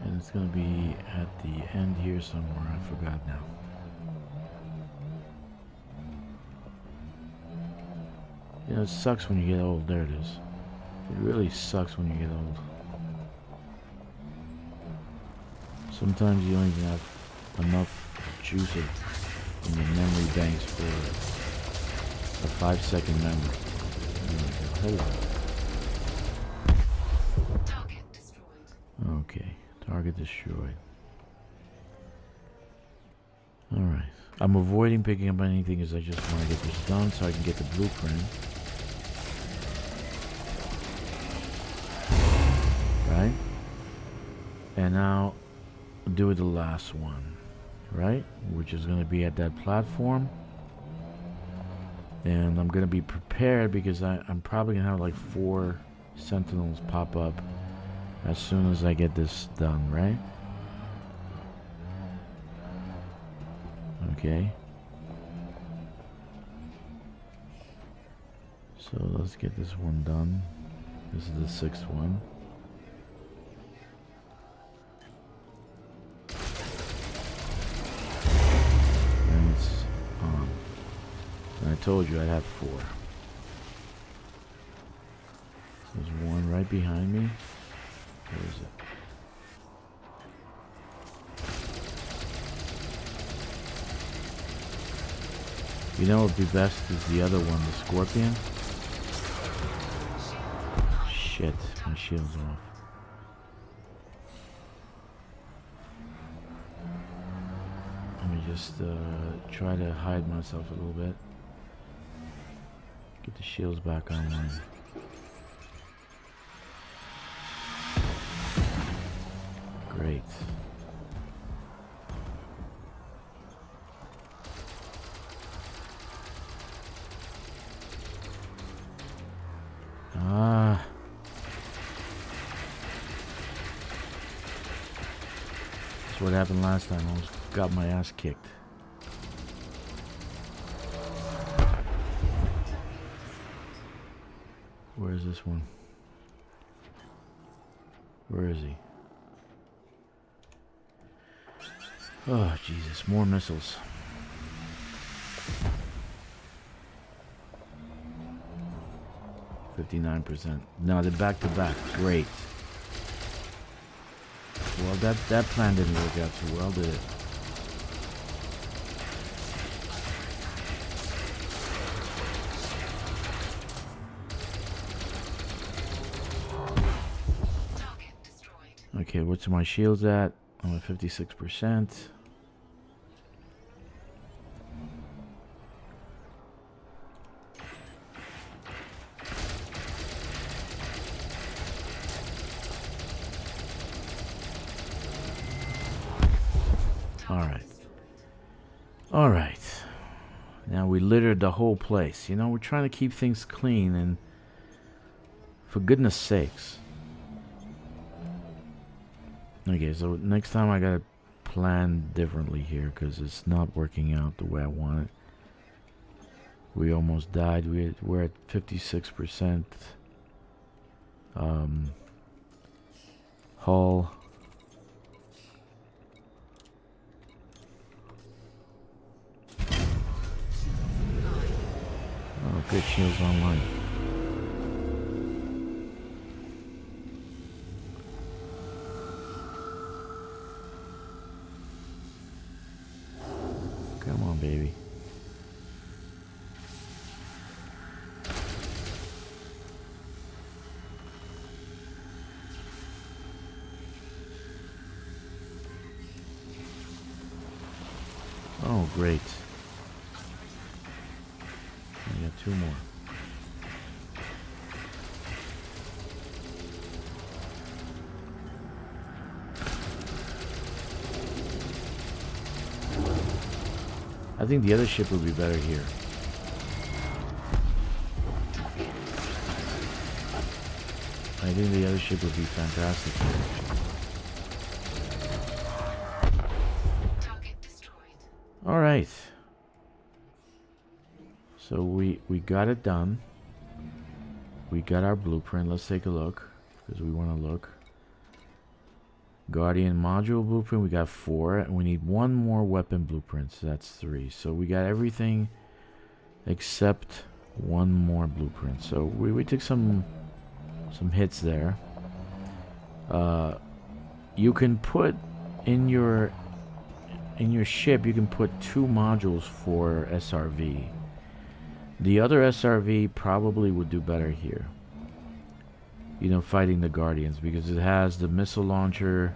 And it's going to be at the end here somewhere. I forgot now. You know, it sucks when you get old. There it is. It really sucks when you get old. Sometimes you don't even have enough juice in your memory banks for a 5-second memory. Target destroyed. Okay, target destroyed. Alright. I'm avoiding picking up anything because I just want to get this done so I can get the blueprint. Right? And now do the last one. Right? Which is going to be at that platform. And I'm going to be prepared because I'm probably going to have like 4 sentinels pop up as soon as I get this done, right? Okay. So let's get this one done. This is the 6th one. I told you I'd have 4. There's one right behind me. Where is it? You know what would be best is the other one, the scorpion. Shit, my shield's off. Let me just try to hide myself a little bit. Get the shields back online. Great. Ah. That's what happened last time. I almost got my ass kicked. Where is this one? Where is he? Oh, Jesus. More missiles. .59%. No, they're back to back. Great. Well, that plan didn't work out too well, did it? Target destroyed. Okay, what's my shields at? I'm at 56%. Alright. Alright. Now we littered the whole place. You know, we're trying to keep things clean, and for goodness sakes. Okay, so next time I gotta plan differently here, because it's not working out the way I want it. We almost died. We're at 56%. Hull. Oh, good, shields online. Come on, baby. Oh, great. I got 2 more. I think the other ship would be better here. I think the other ship would be fantastic here. Target destroyed. All right. So we got it done. We got our blueprint. Let's take a look, because we want to look. Guardian module blueprint, we got 4, and we need 1 more weapon blueprint, so that's 3. So we got everything except 1 more blueprint. So we took some hits there. You can put in your ship, you can put 2 modules for SRV. The other SRV probably would do better here, you know, fighting the Guardians, because it has the missile launcher,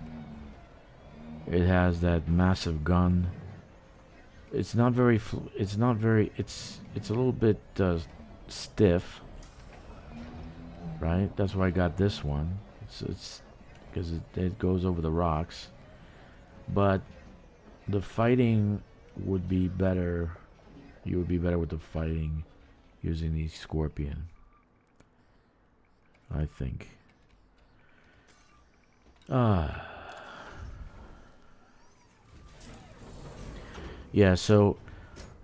it has that massive gun. It's not very it's a little bit stiff, right? That's why I got this one. It's because it goes over the rocks, but the fighting would be better. You would be better with the fighting using the Scorpion, I think. Yeah, so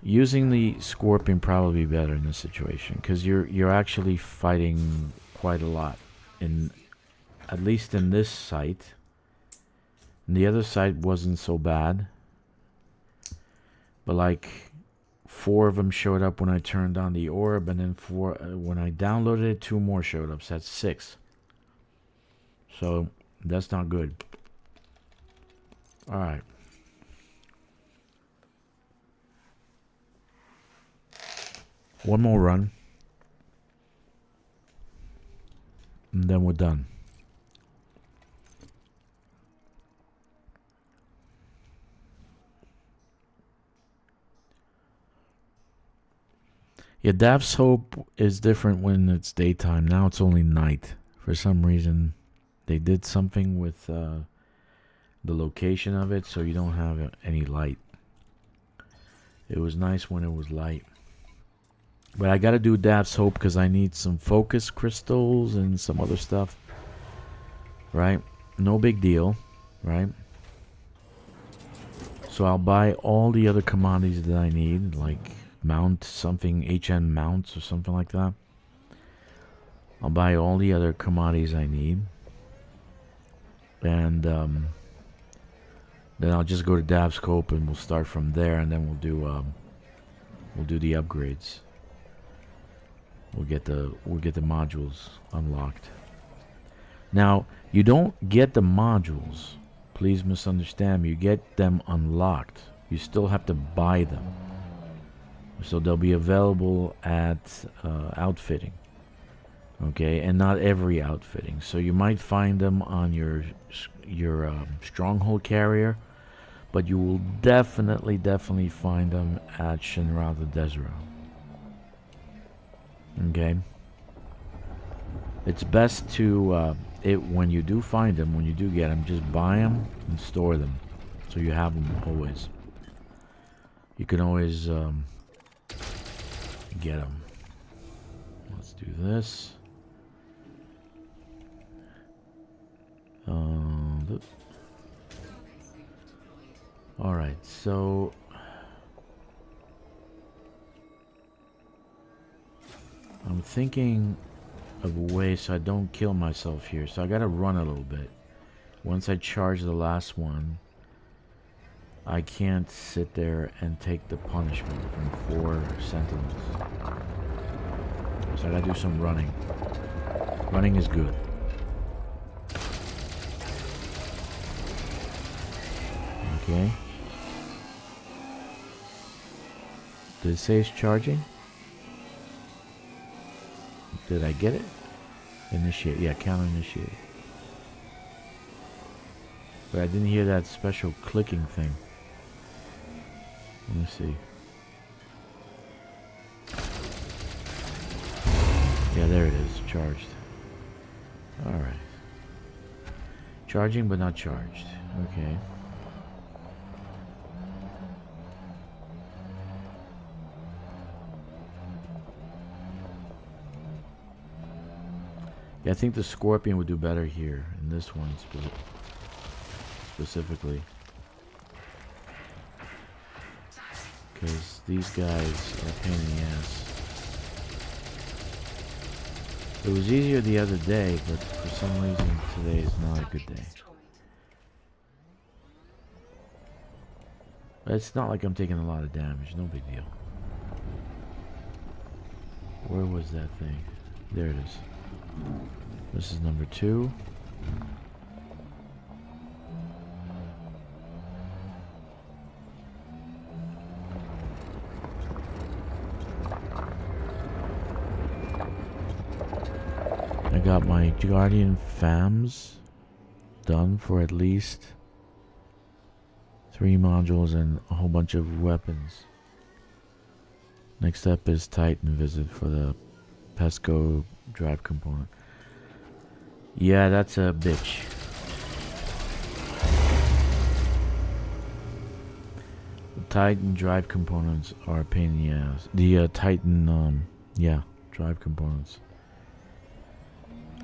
using the Scorpion probably be better in this situation, because you're actually fighting quite a lot, in at least in this site. And the other site wasn't so bad, but like 4 of them showed up when I turned on the orb, and then 4 when I downloaded it, 2 more showed up. So that's 6. So that's not good. All right. One more run, and then we're done. Yeah, Daph's Hope is different when it's daytime. Now it's only night. For some reason, they did something with the location of it, so you don't have any light. It was nice when it was light. But I gotta do Daph's Hope because I need some focus crystals and some other stuff. Right? No big deal. Right? So I'll buy all the other commodities that I need, like mount something, HN mounts or something like that. I'll buy all the other commodities I need. And then I'll just go to Daph's Hope and we'll start from there, and then we'll do the upgrades. We'll get the modules unlocked. Now, you don't get the modules Please misunderstand me. You get them unlocked. You still have to buy them. So they'll be available at outfitting. Okay, and not every outfitting. So you might find them on your stronghold carrier, but you will definitely find them at Shinra the Desra. Okay. It's best to when you do find them, when you do get them, just buy them and store them, so you have them always. You can always get them. Let's do this. Alright, so I'm thinking of a way so I don't kill myself here. So I gotta run a little bit. Once I charge the last one, I can't sit there and take the punishment from 4 sentinels. So I gotta do some running. Running is good. Okay. Did it say it's charging? Did I get it? Initiate. Yeah, counter initiate. But I didn't hear that special clicking thing. Let me see. Yeah, there it is. Charged. Alright. Charging but not charged. Okay. Yeah, I think the Scorpion would do better here in this one specifically. Because these guys are a pain in the ass. It was easier the other day, but for some reason today is not a good day. It's not like I'm taking a lot of damage, no big deal. Where was that thing? There it is. This is number 2. I got my Guardian FAMs done for at least 3 modules and a whole bunch of weapons. Next up is Titan visit for the Pesco drive component. Yeah, that's a bitch. The Titan drive components are a pain in the ass. The Titan, yeah, drive components.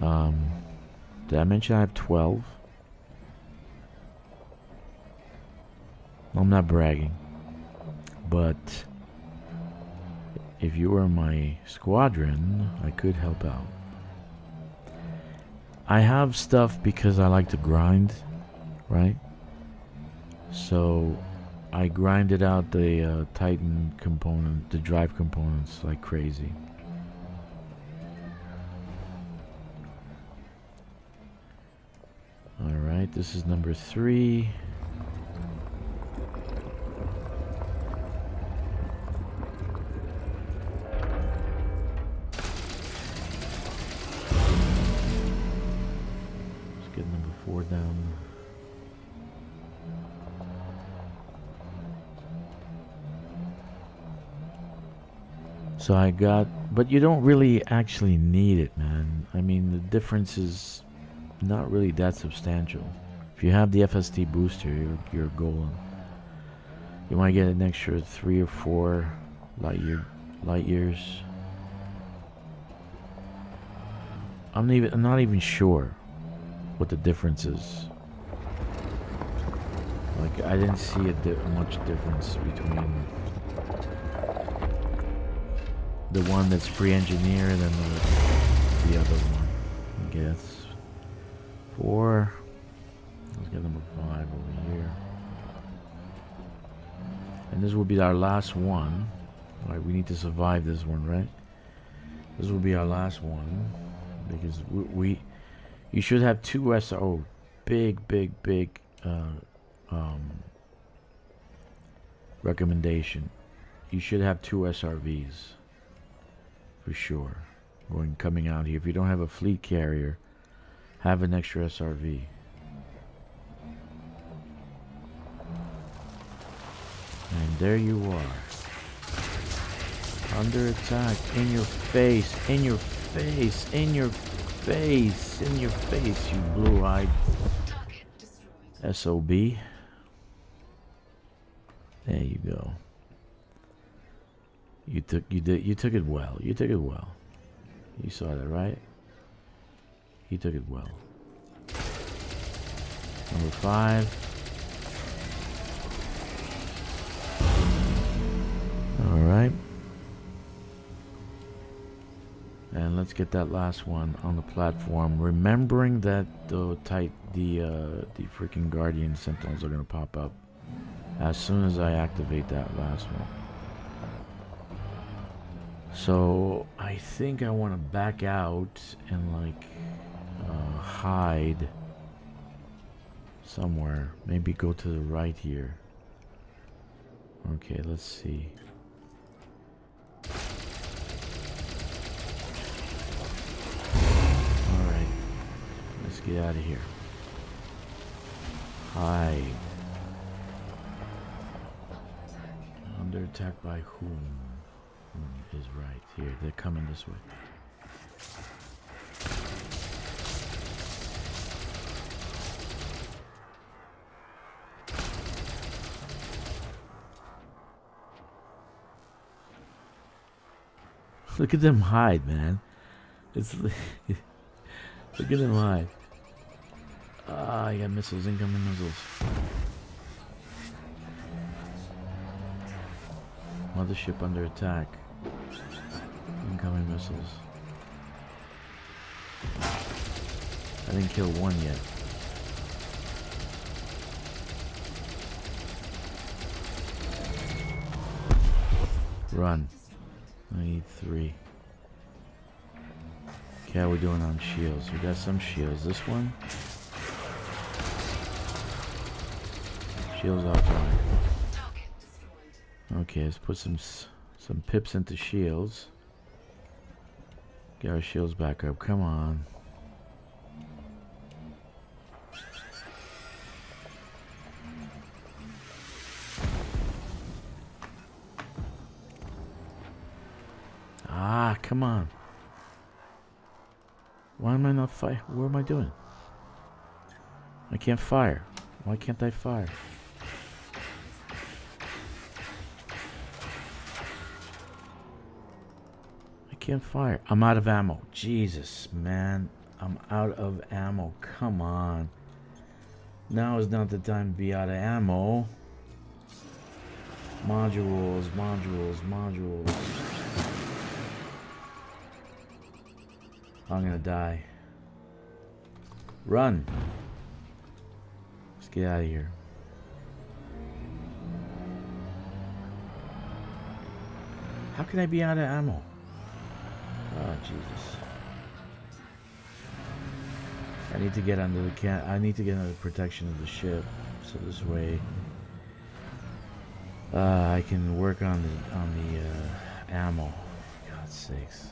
Did I mention I have 12? I'm not bragging, but if you were my squadron, I could help out. I have stuff because I like to grind, right? So I grinded out the Titan component, the drive components like crazy. Alright, this is number 3. Let's get number 4 down. So I got, but you don't really actually need it, man. I mean, the difference is not really that substantial. If you have the FST booster, you're golden. You might get an extra 3 or 4 light years. I'm not even sure what the difference is. Like, I didn't see much difference between the one that's pre-engineered and the other one. I guess. 4. Let's get number 5 over here. And this will be our last one. Alright, we need to survive this one, right? This will be our last one. Because you should have 2 SR. Oh, big recommendation. You should have 2 SRVs for sure. Coming out here. If you don't have a fleet carrier, have an extra SRV. And there you are. Under attack. In your face. In your face. In your face. In your face, you blue-eyed Target destroyed. SOB. There you go. You took it well. You took it well. You saw that, right? You took it well. Number 5. All right. And let's get that last one on the platform. Remembering that the freaking Guardian Sentinels are gonna pop up as soon as I activate that last one. So I think I want to back out and like hide somewhere. Maybe go to the right here. Okay, let's see. Alright. Let's get out of here. Hide. Under attack by whom? Is right here. They're coming this way. Look at them hide, man. It's look at them hide. Ah, I got missiles, incoming missiles. Mothership under attack. Incoming missiles. I didn't kill one yet. Run. I need 3. Okay, how we doing on shields? We got some shields. This one? Shields offline. Target destroyed. Okay, let's put some pips into shields. Get our shields back up. Come on. Ah, come on. Why am I not fire? What am I doing? I can't fire. Why can't I fire? Can't fire. I'm out of ammo. Jesus, man. I'm out of ammo. Come on. Now is not the time to be out of ammo. Modules, modules, modules. I'm gonna die. Run. Let's get out of here. How can I be out of ammo? Oh, Jesus. I need to get under the I need to get under the protection of the ship, so this way I can work on the ammo. For God's sakes.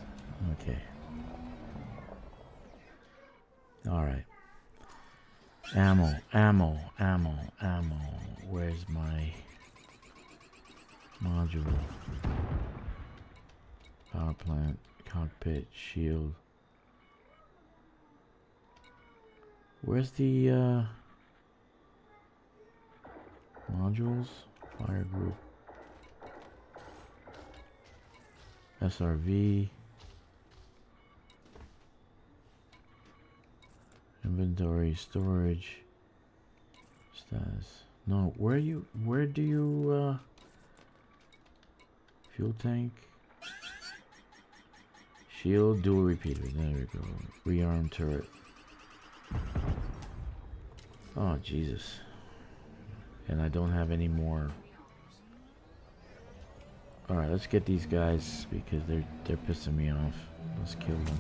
Okay. All right. Ammo, ammo, ammo, ammo. Where's my module? Power plant. Cockpit, shield. Where's the modules? Fire group. SRV. Inventory, storage. Status. No, where do you fuel tank? Shield, dual repeater. There we go. Rearm turret. Oh, Jesus. And I don't have any more. Alright, let's get these guys because they're pissing me off. Let's kill them.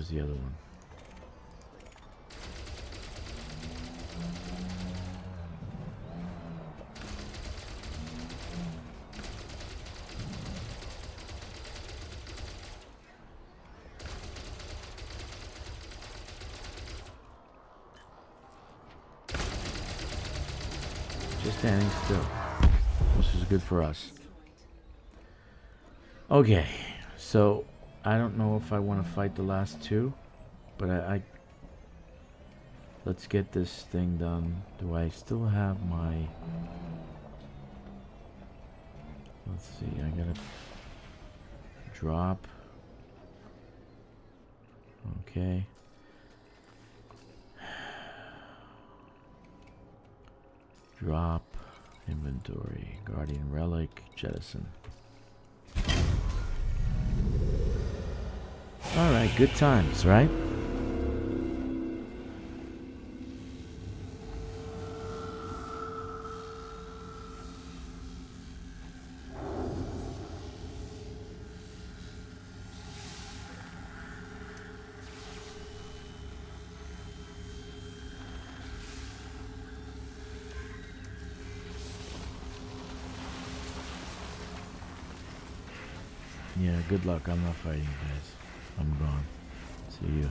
Where's the other one? Just standing still. This is good for us. Okay, so I don't know if I want to fight the last two, but I let's get this thing done. Do I still have my... Let's see, I gotta drop. Okay. Drop, inventory, guardian relic, jettison. Alright, good times, right? Yeah, good luck. I'm not fighting you guys. I'm gone. See you.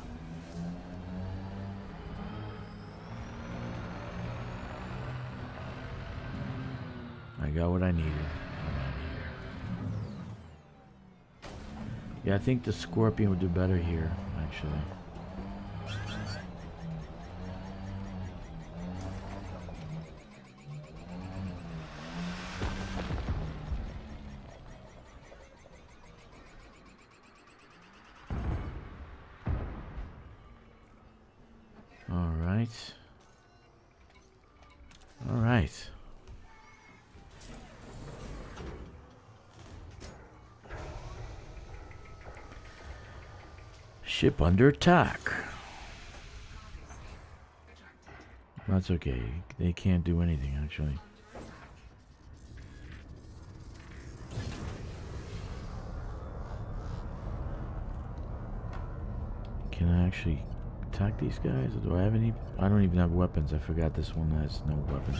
I got what I needed. I'm out of here. Yeah, I think the scorpion would do better here, actually. All right. Ship under attack. That's okay. They can't do anything, actually. Can I actually attack these guys? Or do I have any? I don't even have weapons. I forgot this one has no weapons.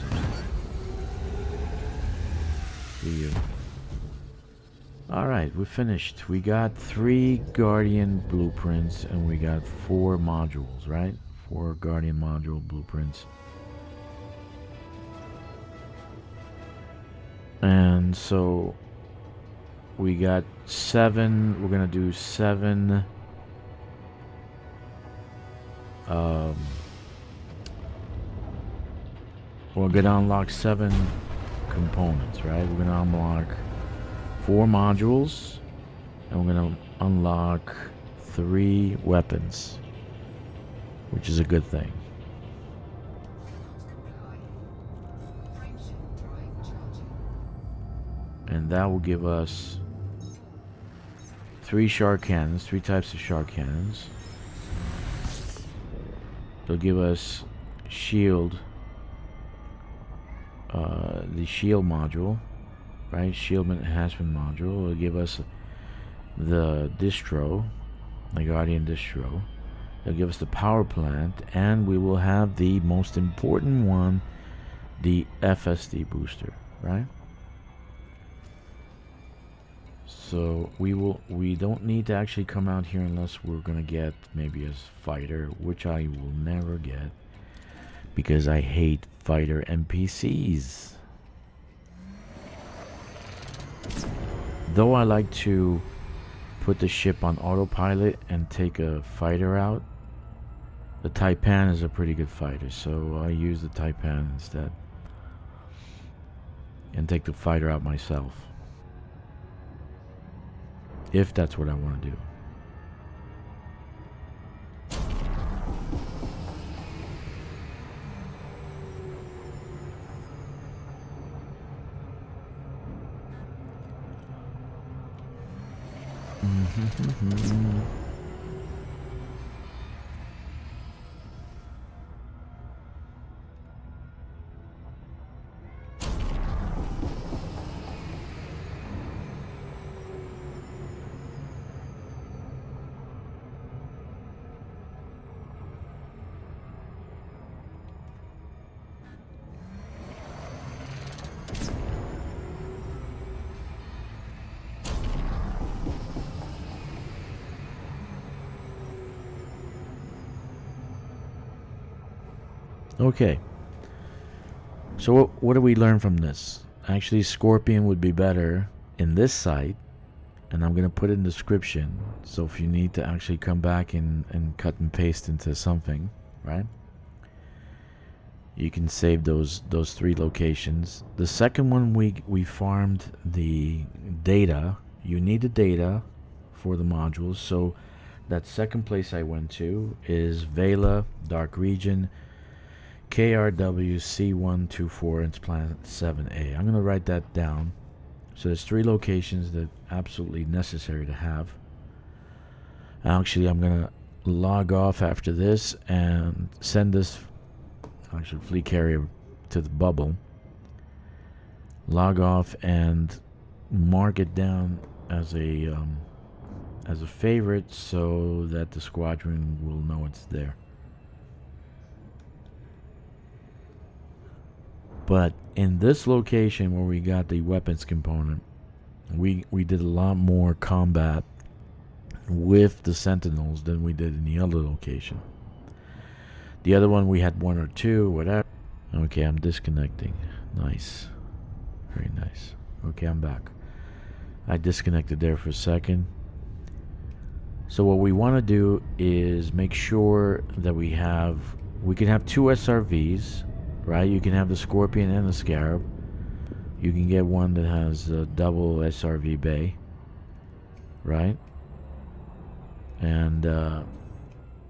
See you. Alright, we're finished. We got 3 Guardian blueprints and we got 4 modules, right? 4 Guardian module blueprints. And so we got 7. We're gonna do 7 we're gonna unlock 7 components, right? We're gonna unlock 4 modules and we're gonna unlock 3 weapons, which is a good thing. And that will give us 3 shark cannons, 3 types of shark cannons. They'll give us shield, the shield module, right? Shield enhancement module. It'll give us the distro, the Guardian distro. It'll give us the power plant, and we will have the most important one, the FSD booster, right? So we don't need to actually come out here unless we're gonna get maybe as fighter, which I will never get because I hate fighter NPCs. Though I like to put the ship on autopilot and take a fighter out, the Taipan is a pretty good fighter, so I use the Taipan instead and take the fighter out myself. If that's what I want to do. Okay. So what do we learn from this? Actually, Scorpion would be better in this site, and I'm gonna put it in the description. So if you need to actually come back and cut and paste into something, right? You can save those 3 locations. The second one, we farmed the data. You need the data for the modules. So that second place I went to is Vela, Dark Region, KRW C124, and it's Planet 7A. I'm going to write that down. So there's 3 locations that are absolutely necessary to have. Actually, I'm going to log off after this and send this fleet carrier to the bubble. Log off and mark it down as a favorite so that the squadron will know it's there. But in this location where we got the weapons component, we did a lot more combat with the Sentinels than we did in the other location. The other one we had 1 or 2, whatever. Okay, I'm disconnecting. Nice. Very nice. Okay, I'm back. I disconnected there for a second. So what we want to do is make sure that we can have 2 SRVs, right? You can have the Scorpion and the Scarab. You can get one that has a double SRV bay, right? And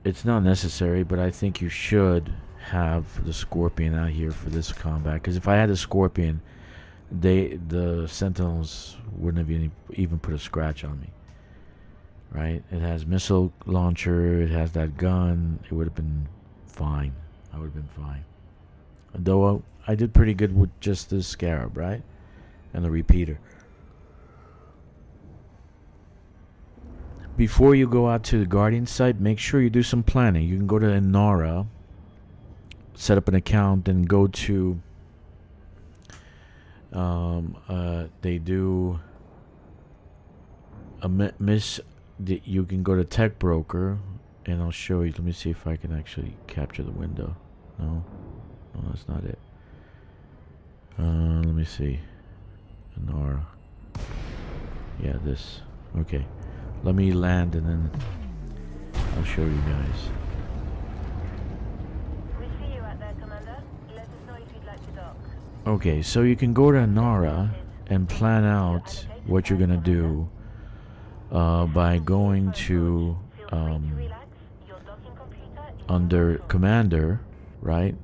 it's not necessary, but I think you should have the Scorpion out here for this combat. Because if I had the Scorpion, the Sentinels wouldn't have even put a scratch on me. Right? It has missile launcher. It has that gun. It would have been fine. I would have been fine. Though I did pretty good with just the Scarab, right? And the repeater. Before you go out to the Guardian site, make sure you do some planning. You can go to Inara, set up an account, and go to they do you can go to Tech Broker, and I'll show you. Let me see if I can actually capture the window. No, that's not it. Let me see. Inara. Yeah, this. Okay. Let me land and then I'll show you guys. We see you out there, Commander. Let us know if you'd like to dock. Okay, so you can go to Nara and plan out what you're gonna do by going to under Commander, right?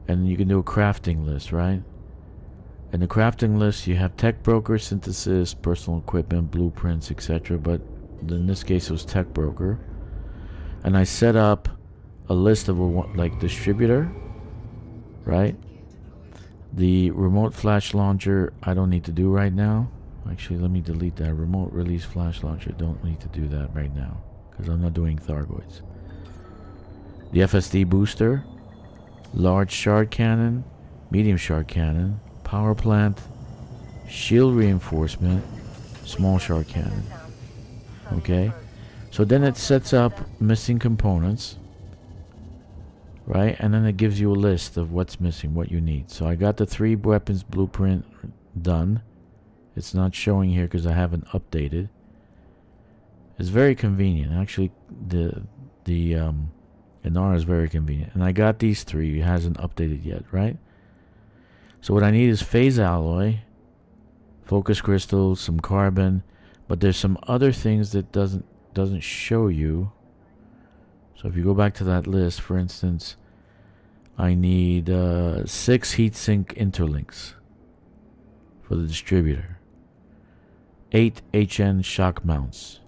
And you can do a crafting list, right? In the crafting list, you have Tech Broker, Synthesis, Personal Equipment, Blueprints, etc. But in this case, it was Tech Broker. And I set up a list of like distributor, right? The remote flash launcher, I don't need to do right now. Actually, let me delete that. Remote release flash launcher, don't need to do that right now because I'm not doing Thargoids. The FSD booster, large shard cannon, medium shard cannon, power plant, shield reinforcement, small shard cannon. Okay, so then it sets up missing components, right? And then it gives you a list of what's missing, what you need. So I got the 3 weapons blueprint done. It's not showing here because I haven't updated. It's very convenient. Actually, the Inara is very convenient. And I got these 3. It hasn't updated yet, right? So what I need is phase alloy, focus crystals, some carbon, but there's some other things that doesn't show you. So if you go back to that list, for instance, I need 6 heatsink interlinks for the distributor, 8 HN shock mounts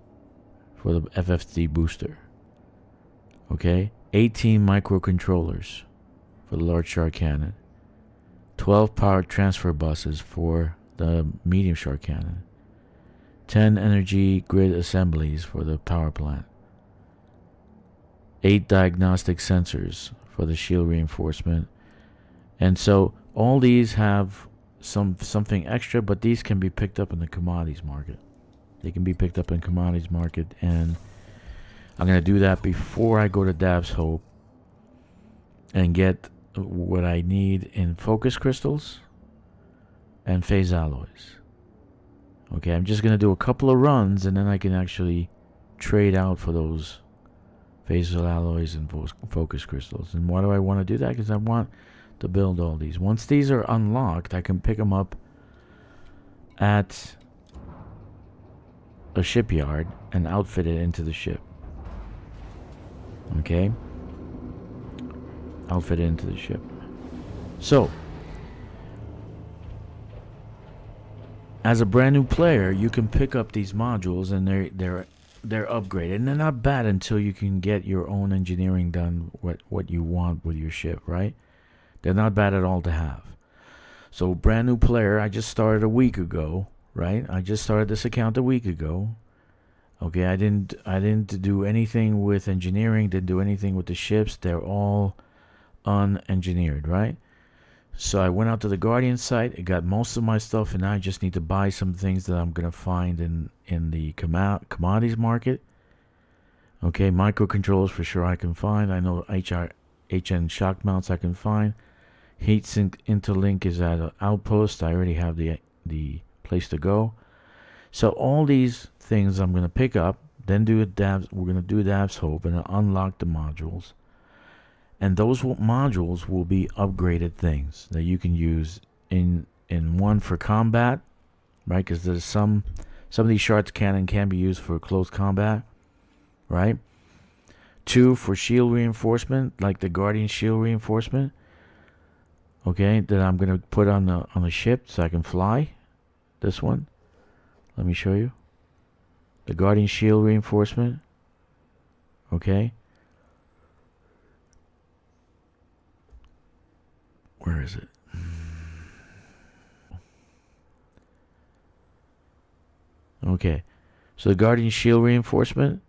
for the FFD booster, okay, 18 microcontrollers for the large shard cannon, 12 power transfer buses for the medium shard cannon, 10 energy grid assemblies for the power plant, 8 diagnostic sensors for the shield reinforcement. And so all these have something extra, but these can be picked up in the commodities market. They can be picked up in commodities market, and I'm going to do that before I go to Dav's Hope and get what I need in focus crystals and phase alloys. Okay, I'm just going to do a couple of runs and then I can actually trade out for those phasal alloys and focus crystals. And why do I want to do that? Because I want to build all these. Once these are unlocked, I can pick them up at a shipyard and outfit it into the ship. Okay? Outfit it into the ship. So, as a brand new player, you can pick up these modules and they're upgraded, and they're not bad until you can get your own engineering done, what you want with your ship, right? They're not bad at all to have. So brand new player, I just started a week ago, right? I just started this account a week ago. Okay, I didn't do anything with engineering, didn't do anything with the ships. They're all unengineered, right? So I went out to the Guardian site, I got most of my stuff, and now I just need to buy some things that I'm going to find in the commodities market. Okay, microcontrollers for sure I can find. I know HN shock mounts I can find. Heatsink interlink is at an outpost. I already have the place to go. So all these things I'm going to pick up, then do a dabs. We're going to do a dabs hope and unlock the modules. And those modules will be upgraded things that you can use in one for combat, right? Because there's some of these shards can be used for close combat, right? 2 for shield reinforcement, like the Guardian shield reinforcement. Okay, that I'm gonna put on the ship so I can fly. This one, let me show you. The Guardian shield reinforcement. Okay. Where is it? Okay. So the Guardian shield reinforcement,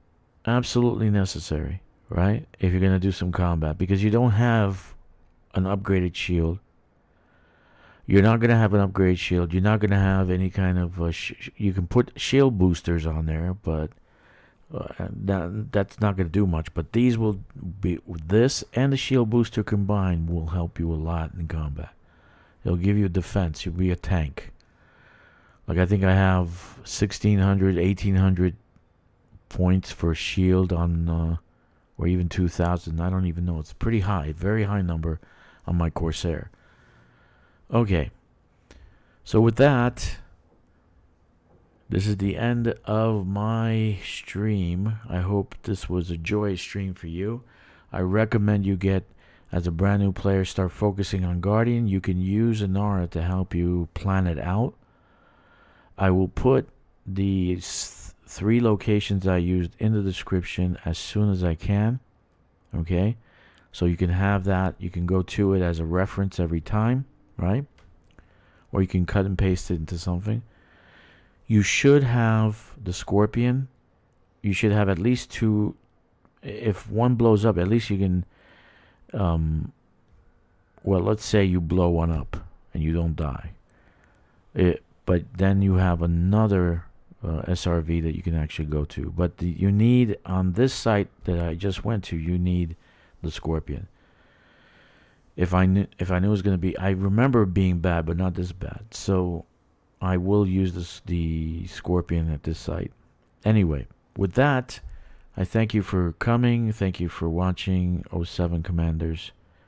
absolutely necessary, right? If you're going to do some combat. Because you don't have an upgraded shield. You're not going to have an upgraded shield. You're not going to have any kind of... you can put shield boosters on there, but that's not going to do much. But these will be... This and the shield booster combined will help you a lot in combat. It'll give you defense. You'll be a tank. Like, I think I have 1,600, 1,800 points for shield on... or even 2,000. I don't even know. It's pretty high. Very high number on my Corsair. Okay. So with that... This is the end of my stream. I hope this was a joyous stream for you. I recommend you get, as a brand new player, start focusing on Guardian. You can use Inara to help you plan it out. I will put the 3 locations I used in the description as soon as I can. Okay? So you can have that. You can go to it as a reference every time, right? Or you can cut and paste it into something. You should have the Scorpion. You should have at least 2. If one blows up, at least you can... well, let's say you blow one up and you don't die. But then you have another SRV that you can actually go to. But you need, on this site that I just went to, you need the Scorpion. If I knew it was going to be... I remember it being bad, but not this bad. So... I will use the Scorpion at this site. Anyway, with that, I thank you for coming. Thank you for watching 07 Commanders.